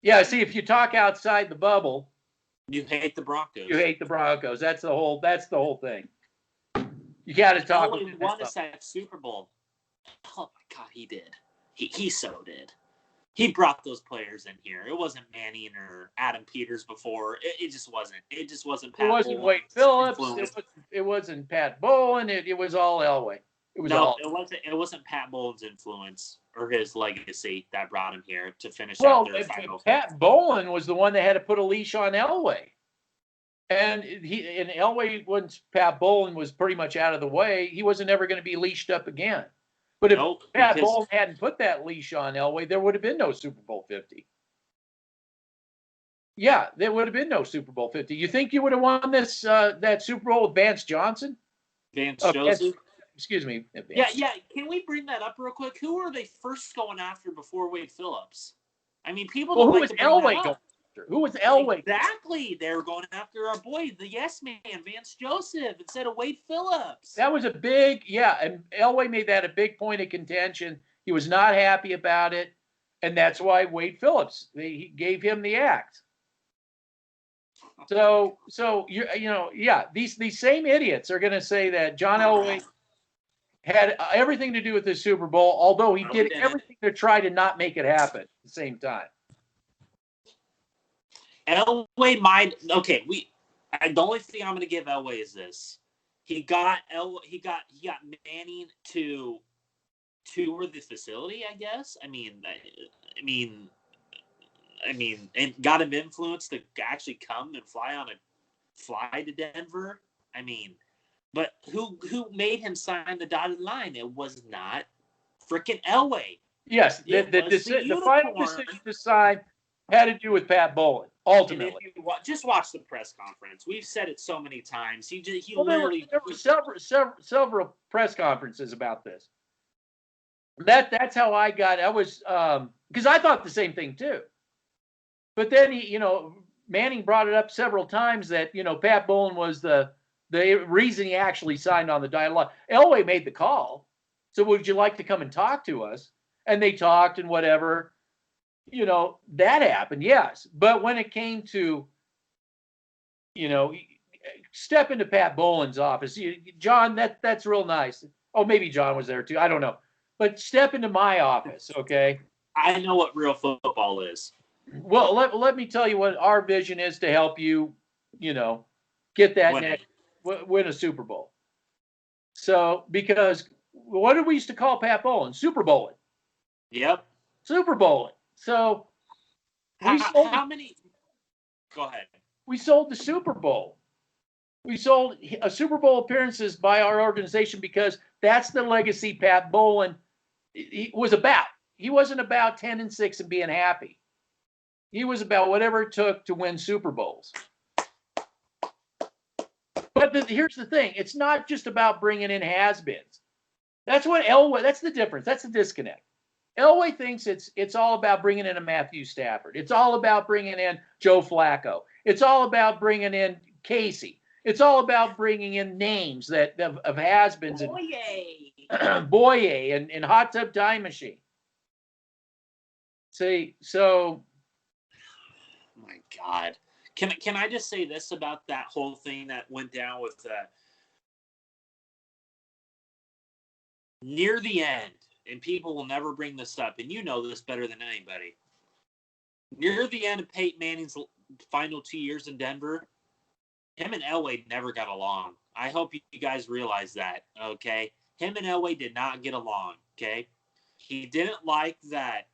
Yeah. See, if you talk outside the bubble, you hate the Broncos. You hate the Broncos. That's the whole thing. You got to talk. Elway won us that Super Bowl. Oh my God, he did. He so did. He brought those players in here. It wasn't Manning or Adam Peters before. It just wasn't. It just wasn't Pat. It wasn't Wade Phillips. It wasn't Pat Bowlen. It was all Elway. It wasn't Pat Bowlen's influence or his legacy that brought him here to finish out their final. Pat Bowlen was the one that had to put a leash on Elway. And Elway, once Pat Bowlen was pretty much out of the way, he wasn't ever going to be leashed up again. But if Pat Bowlen hadn't put that leash on Elway, there would have been no Super Bowl 50. Yeah, there would have been no Super Bowl 50. You think you would have won this that Super Bowl with Vance Johnson? Vance Joseph? Excuse me. Yeah. Can we bring that up real quick? Who were they first going after before Wade Phillips? I mean, people don't like to bring that up. Who was Elway? Exactly. They were going after our boy, the yes man, Vance Joseph, instead of Wade Phillips. That was a big, and Elway made that a big point of contention. He was not happy about it, and that's why Wade Phillips, he gave him the axe. So these same idiots are going to say that John Elway had everything to do with the Super Bowl, although he did everything to try to not make it happen at the same time. Elway the only thing I'm going to give Elway is this: he got Manning to tour the facility. I guess. I mean, and got him influence to actually come and fly to Denver. I mean, but who made him sign the dotted line? It was not frickin' Elway. Yes, the final decision to sign had to do with Pat Bowlen. Ultimately, and if you just watch the press conference. We've said it so many times. There were several press conferences about this. That's how I got. I was because I thought the same thing too. But then Manning brought it up several times that Pat Bowlen was the reason he actually signed on the dotted line. Elway made the call. So would you like to come and talk to us? And they talked and whatever. That happened, yes. But when it came to, step into Pat Bowlen's office, John, that's real nice. Oh, maybe John was there too. I don't know. But step into my office, okay? I know what real football is. Well, let me tell you what our vision is to help you, get that win a Super Bowl. So, because what did we used to call Pat Bowlen? Super Bowling. Yep. Super Bowling. So, how many? Go ahead. We sold the Super Bowl. We sold a Super Bowl appearances by our organization because that's the legacy Pat Bowlen was about. He wasn't about 10-6 and being happy. He was about whatever it took to win Super Bowls. But here's the thing. It's not just about bringing in has-beens. That's what Elway, that's the difference. That's the disconnect. Elway thinks it's all about bringing in a Matthew Stafford. It's all about bringing in Joe Flacco. It's all about bringing in Casey. It's all about bringing in names that of has-beens. Bouye and Hot Tub Time Machine. See, so... My God. Can I just say this about that whole thing that went down with near the end, and people will never bring this up, and you know this better than anybody. Near the end of Peyton Manning's final 2 years in Denver, him and Elway never got along. I hope you guys realize that, okay? Him and Elway did not get along, okay? He didn't like that.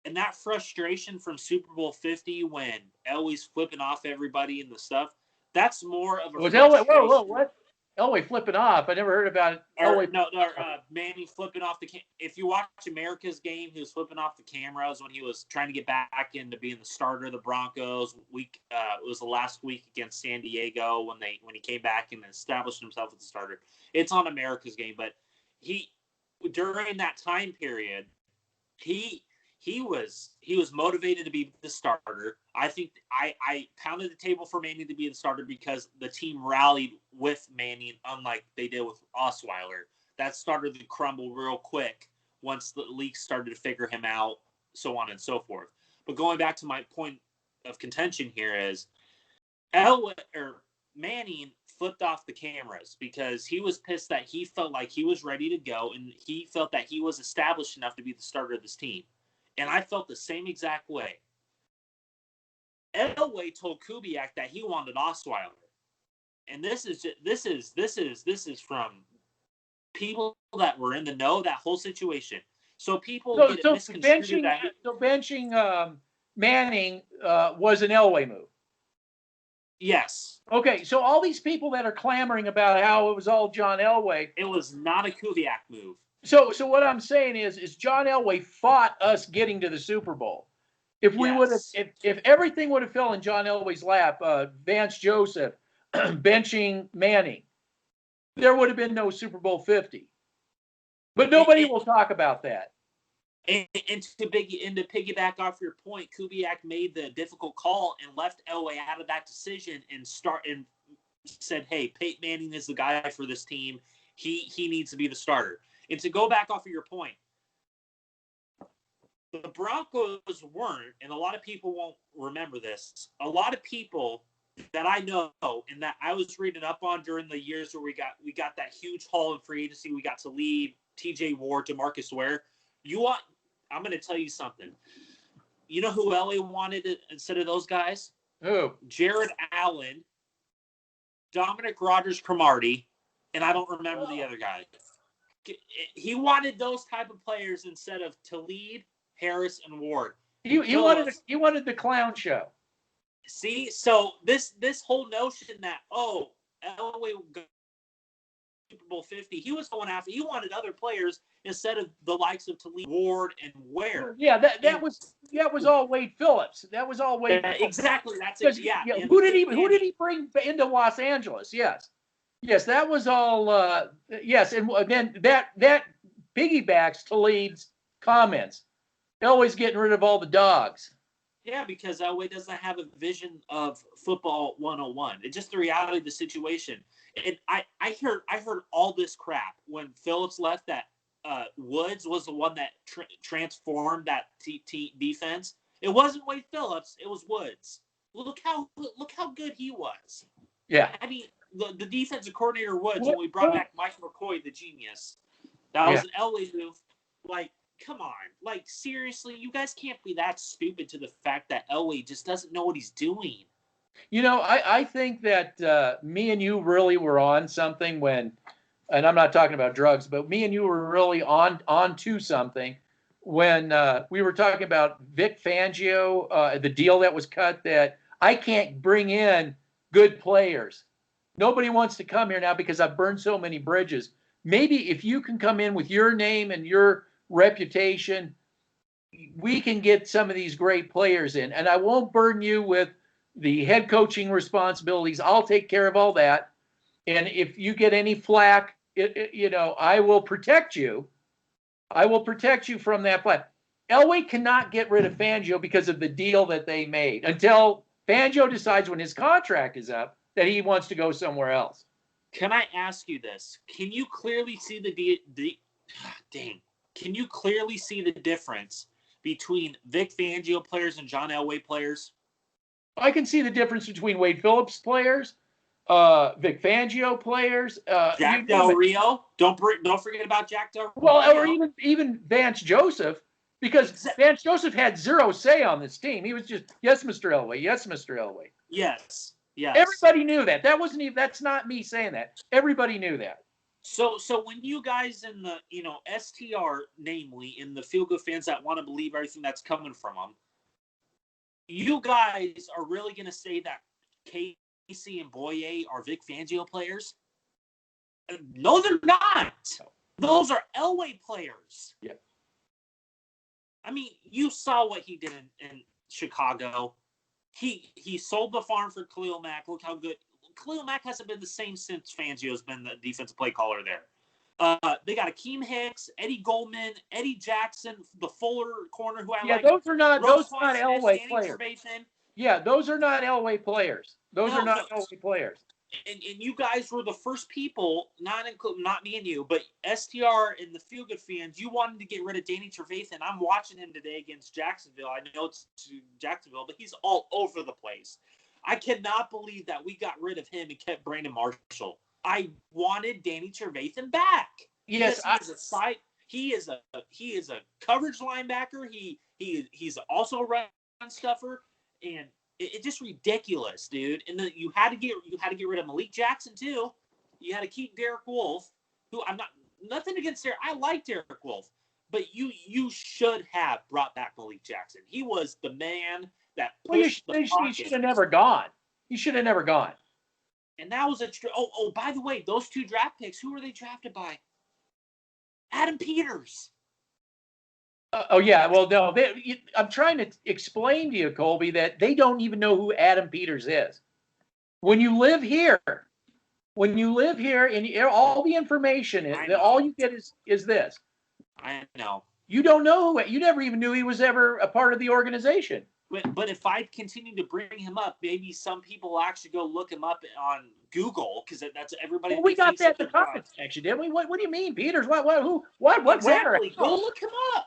And that frustration from Super Bowl 50 when Elway's flipping off everybody and the stuff, that's more of a frustration. Whoa, what? Elway flipping off? I never heard about it. Manning flipping off the if you watch America's game, he was flipping off the cameras when he was trying to get back into being the starter of the Broncos. It was the last week against San Diego when he came back and established himself as the starter. It's on America's game, but during that time period, he was motivated to be the starter. I think I pounded the table for Manning to be the starter because the team rallied with Manning, unlike they did with Osweiler. That started to crumble real quick once the league started to figure him out, so on and so forth. But going back to my point of contention here is Manning flipped off the cameras because he was pissed that he felt like he was ready to go and he felt that he was established enough to be the starter of this team. And I felt the same exact way. Elway told Kubiak that he wanted Osweiler. And this is from people that were in the know, that whole situation. So people get it misconstrued. Benching Manning was an Elway move. Yes. Okay, so all these people that are clamoring about how it was all John Elway. It was not a Kubiak move. So what I'm saying is John Elway fought us getting to the Super Bowl. If we would have, if everything would have fell in John Elway's lap, Vance Joseph benching Manning, there would have been no Super Bowl 50. But nobody will talk about that. And to piggyback off your point, Kubiak made the difficult call and left Elway out of that decision and said, "Hey, Peyton Manning is the guy for this team. He needs to be the starter." And to go back off of your point, the Broncos weren't, and a lot of people won't remember this, a lot of people that I know and that I was reading up on during the years where we got that huge haul in free agency, we got to leave TJ Ward, DeMarcus Ware. I'm going to tell you something. You know who LA wanted instead of those guys? Who? Jared Allen, Dominic Rodgers-Cromartie, and I don't remember the other guy. He wanted those type of players instead of Talib, Harris, and Ward. He wanted the clown show. See, so this whole notion that Elway got Super Bowl 50, he was going after. He wanted other players instead of the likes of Talib, Ward, and Ware. Yeah, that was all Wade Phillips. That was all Wade. Exactly, that's it. Yeah. Who did he bring into Los Angeles? Yes, that was all. Yes, and then that piggybacks Talib's comments. Elway's getting rid of all the dogs. Yeah, because Elway doesn't have a vision of football 101. It's just the reality of the situation. And I heard all this crap when Phillips left, that Woods was the one that transformed that defense. It wasn't Wade Phillips, it was Woods. Look how good he was. Yeah. I mean, the defensive coordinator Woods, when we brought What? back Mike McCoy, the genius, that was an Elway move. Like, come on. Like, seriously, you guys can't be that stupid to the fact that Elway just doesn't know what he's doing. You know, I think that me and you really were on something when, and I'm not talking about drugs, but me and you were really on to something when we were talking about Vic Fangio, the deal that was cut, that I can't bring in good players. Nobody wants to come here now because I've burned so many bridges. Maybe if you can come in with your name and your reputation, we can get some of these great players in. And I won't burden you with the head coaching responsibilities. I'll take care of all that. And if you get any flack, I will protect you. I will protect you from that flack. Elway cannot get rid of Fangio because of the deal that they made until Fangio decides when his contract is up that he wants to go somewhere else. Can I ask you this? Can you clearly see Can you clearly see the difference between Vic Fangio players and John Elway players? I can see the difference between Wade Phillips players, Vic Fangio players, Jack Del Rio. Don't forget about Jack Del Rio. Well, or even Vance Joseph, because Vance Joseph had zero say on this team. He was just, yes, Mr. Elway, yes, Mr. Elway. Yes. Everybody knew that. That's not me saying that. Everybody knew that. So when you guys in the STR, namely in the Feel Good fans that want to believe everything that's coming from them, you guys are really going to say that Casey and Bouye are Vic Fangio players? No, they're not. Those are Elway players. Yeah. I mean, you saw what he did in Chicago. He sold the farm for Khalil Mack. Look how good. Khalil Mack hasn't been the same since Fangio's been the defensive play caller there. They got Akeem Hicks, Eddie Goldman, Eddie Jackson, the Fuller corner who I like. Those are not Elway players. Yeah, those are not Elway players. Those are not Elway players. And you guys were the first people, not me and you, but STR and the Feel Good fans, you wanted to get rid of Danny Trevathan. I'm watching him today against Jacksonville. I know it's Jacksonville, but he's all over the place. I cannot believe that we got rid of him and kept Brandon Marshall. I wanted Danny Trevathan back. Yes, he is a coverage linebacker. He's also a run stuffer, and it's just ridiculous, dude. And then you had to get rid of Malik Jackson too. You had to keep Derek Wolfe, who I'm not nothing against Derek. I like Derek Wolfe, but you should have brought back Malik Jackson. He was the man that pushed the pocket. He should have never gone. He should have never gone. And that was by the way, those two draft picks, who were they drafted by? Adam Peters. Yeah, well, no. I'm trying to explain to you, Colby, that they don't even know who Adam Peters is. When you live here, and all the information, all you get is this. I know. You don't know you never even knew he was ever a part of the organization. But if I continue to bring him up, maybe some people will actually go look him up on Google, because that's everybody. Well, we got that in the comment section, didn't we? What do you mean, Peters? What? Who? What? Exactly. Where? Go look him up.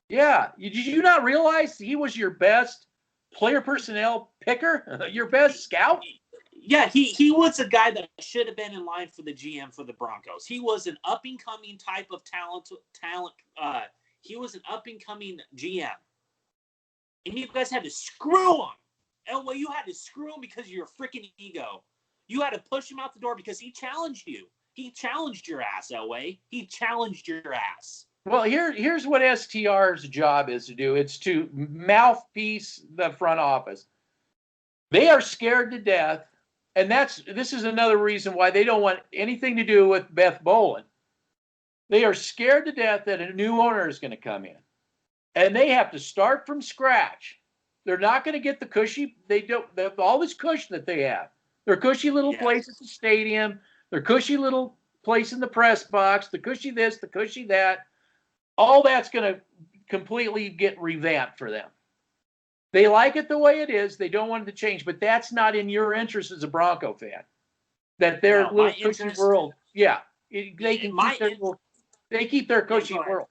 Yeah. Did you not realize he was your best player personnel picker? Your best scout? Yeah, he was a guy that should have been in line for the GM for the Broncos. He was an up-and-coming type of talent. He was an up-and-coming GM. And you guys had to screw him. Elway, you had to screw him because of your freaking ego. You had to push him out the door because he challenged you. He challenged your ass, Elway. He challenged your ass. Well, here's what STR's job is to do. It's to mouthpiece the front office. They are scared to death, and this is another reason why they don't want anything to do with Beth Bolin. They are scared to death that a new owner is going to come in, and they have to start from scratch. They're not going to get the cushy. They have all this cushion that they have. Their cushy little place at the stadium. Their cushy little place in the press box. The cushy this, the cushy that. All that's going to completely get revamped for them. They like it the way it is. They don't want it to change, but that's not in your interest as a Bronco fan. That their little cushy world, they keep their cushy world.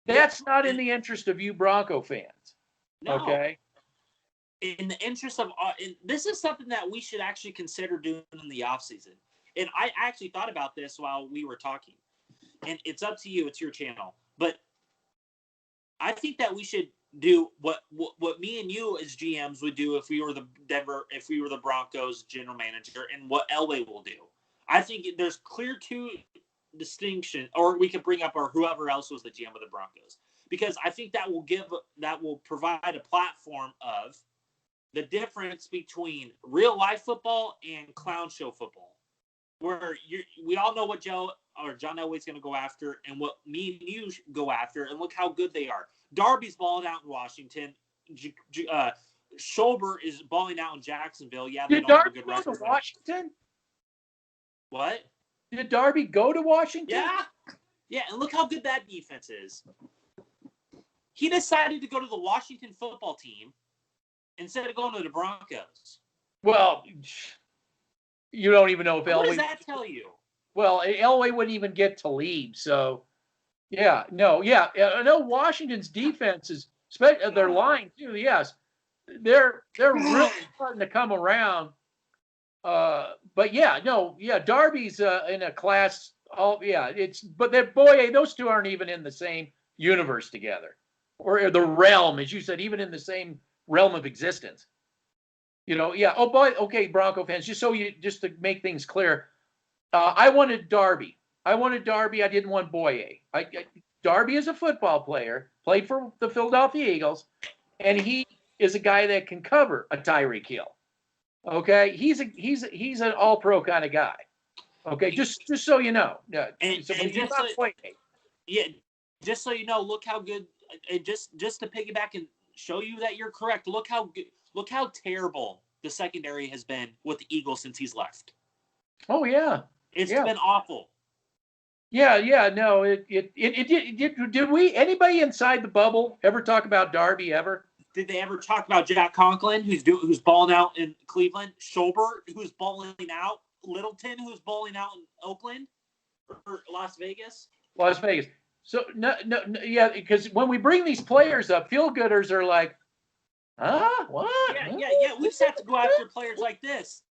That's not in the interest of you Bronco fans. No. Okay. In the interest of, and this is something that we should actually consider doing in the offseason. And I actually thought about this while we were talking. And it's up to you. It's your channel. But I think that we should do what me and you as GMs would do if we were the Broncos general manager, and what Elway will do. I think there's clear two distinction, or we could bring up whoever else was the GM of the Broncos, because I think that will provide a platform of the difference between real life football and clown show football, where we all know what John Elway's going to go after and what me and you go after, and look how good they are. Darby's balling out in Washington. Shurmur is balling out in Jacksonville. Yeah, they Did don't have a Darby good go record. to Washington? What? Did Darby go to Washington? Yeah, and look how good that defense is. He decided to go to the Washington football team instead of going to the Broncos. Well, you don't even know if Elway. What does that tell you? Well, Elway wouldn't even get to lead, so no, Washington's defense is, especially their line too. Yes, they're really starting to come around. But Darby's in a class. But Bouye, those two aren't even in the same universe together, or the realm, as you said, even in the same realm of existence. Oh boy, okay, Bronco fans, just to make things clear, I wanted Darby. I didn't want Bouye. Darby is a football player, played for the Philadelphia Eagles, and he is a guy that can cover a Tyreek Hill. Okay, he's an all-pro kind of guy. Okay, just so you know. Just so you know, look how good. And just to piggyback and show you that you're correct. Look how terrible the secondary has been with the Eagles since he's left. Oh yeah, it's been awful. Yeah, no, did we, anybody inside the bubble, ever talk about Darby ever? Did they ever talk about Jack Conklin, who's balling out in Cleveland? Shurmur, who's balling out? Littleton, who's balling out in Oakland or Las Vegas? Las Vegas. So no, because when we bring these players up, feel-gooders are like, what? Yeah. We just have to go after players like this.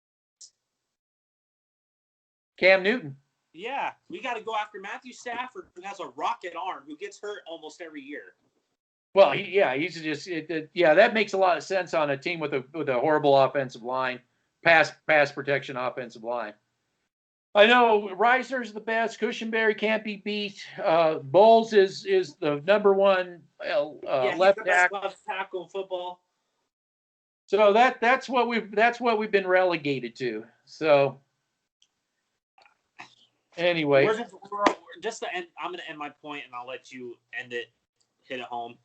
Cam Newton. Yeah, we got to go after Matthew Stafford, who has a rocket arm, who gets hurt almost every year. Well, that makes a lot of sense on a team with a horrible offensive line, pass protection offensive line. I know Reisner's the best. Cushenberry can't be beat. Bowles is the number one left tackle in football. So that's what we've been relegated to. So anyway, just to end, I'm going to end my point, and I'll let you end it. Hit it home.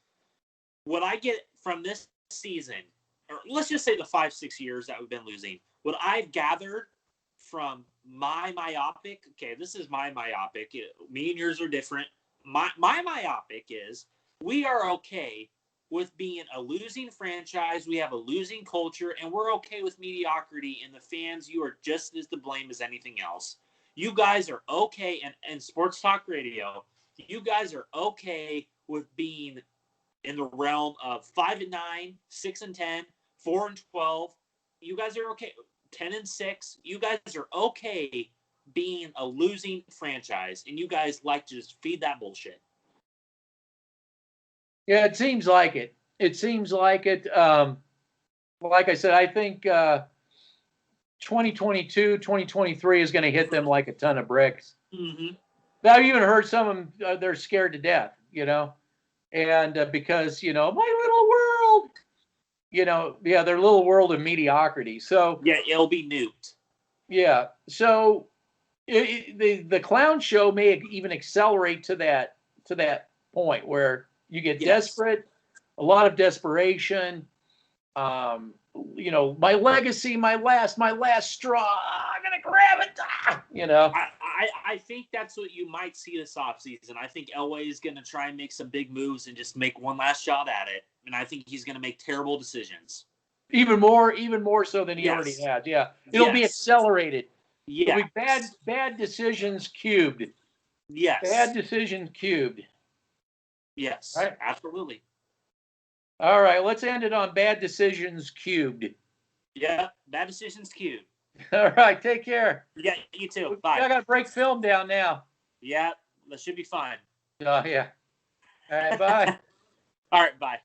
What I get from this season, or let's just say the 5-6 years that we've been losing, what I've gathered from my myopic, this is my myopic. Me and yours are different. My myopic is we are okay with being a losing franchise. We have a losing culture, and we're okay with mediocrity. And the fans, you are just as to blame as anything else. You guys are okay, and Sports Talk Radio, you guys are okay with being in the realm of 5-9, 6-10, 4-12. You guys are okay. 10-6. You guys are okay being a losing franchise, and you guys like to just feed that bullshit. Yeah, it seems like it. Like I said, I think 2022, 2023 is going to hit them like a ton of bricks. Mm-hmm. I've even heard some of them, they're scared to death, and because, my little world, their little world of mediocrity. So yeah, it'll be nuked. Yeah. So the clown show may even accelerate to that point where you get desperate, a lot of desperation. My legacy, my last straw. I'm gonna grab it. I think that's what you might see this offseason. I think Elway is going to try and make some big moves and just make one last shot at it. And I think he's going to make terrible decisions. Even more so than he already has. Yeah, it'll be accelerated. Yeah, it'll be bad decisions cubed. Yes. Bad decisions cubed. Yes. Right? Absolutely. All right, let's end it on bad decisions cubed. Yeah, bad decisions cubed. All right, take care. Yeah, you too. Bye. I got to break film down now. Yeah, that should be fine. Oh, yeah. All right, bye. All right, bye.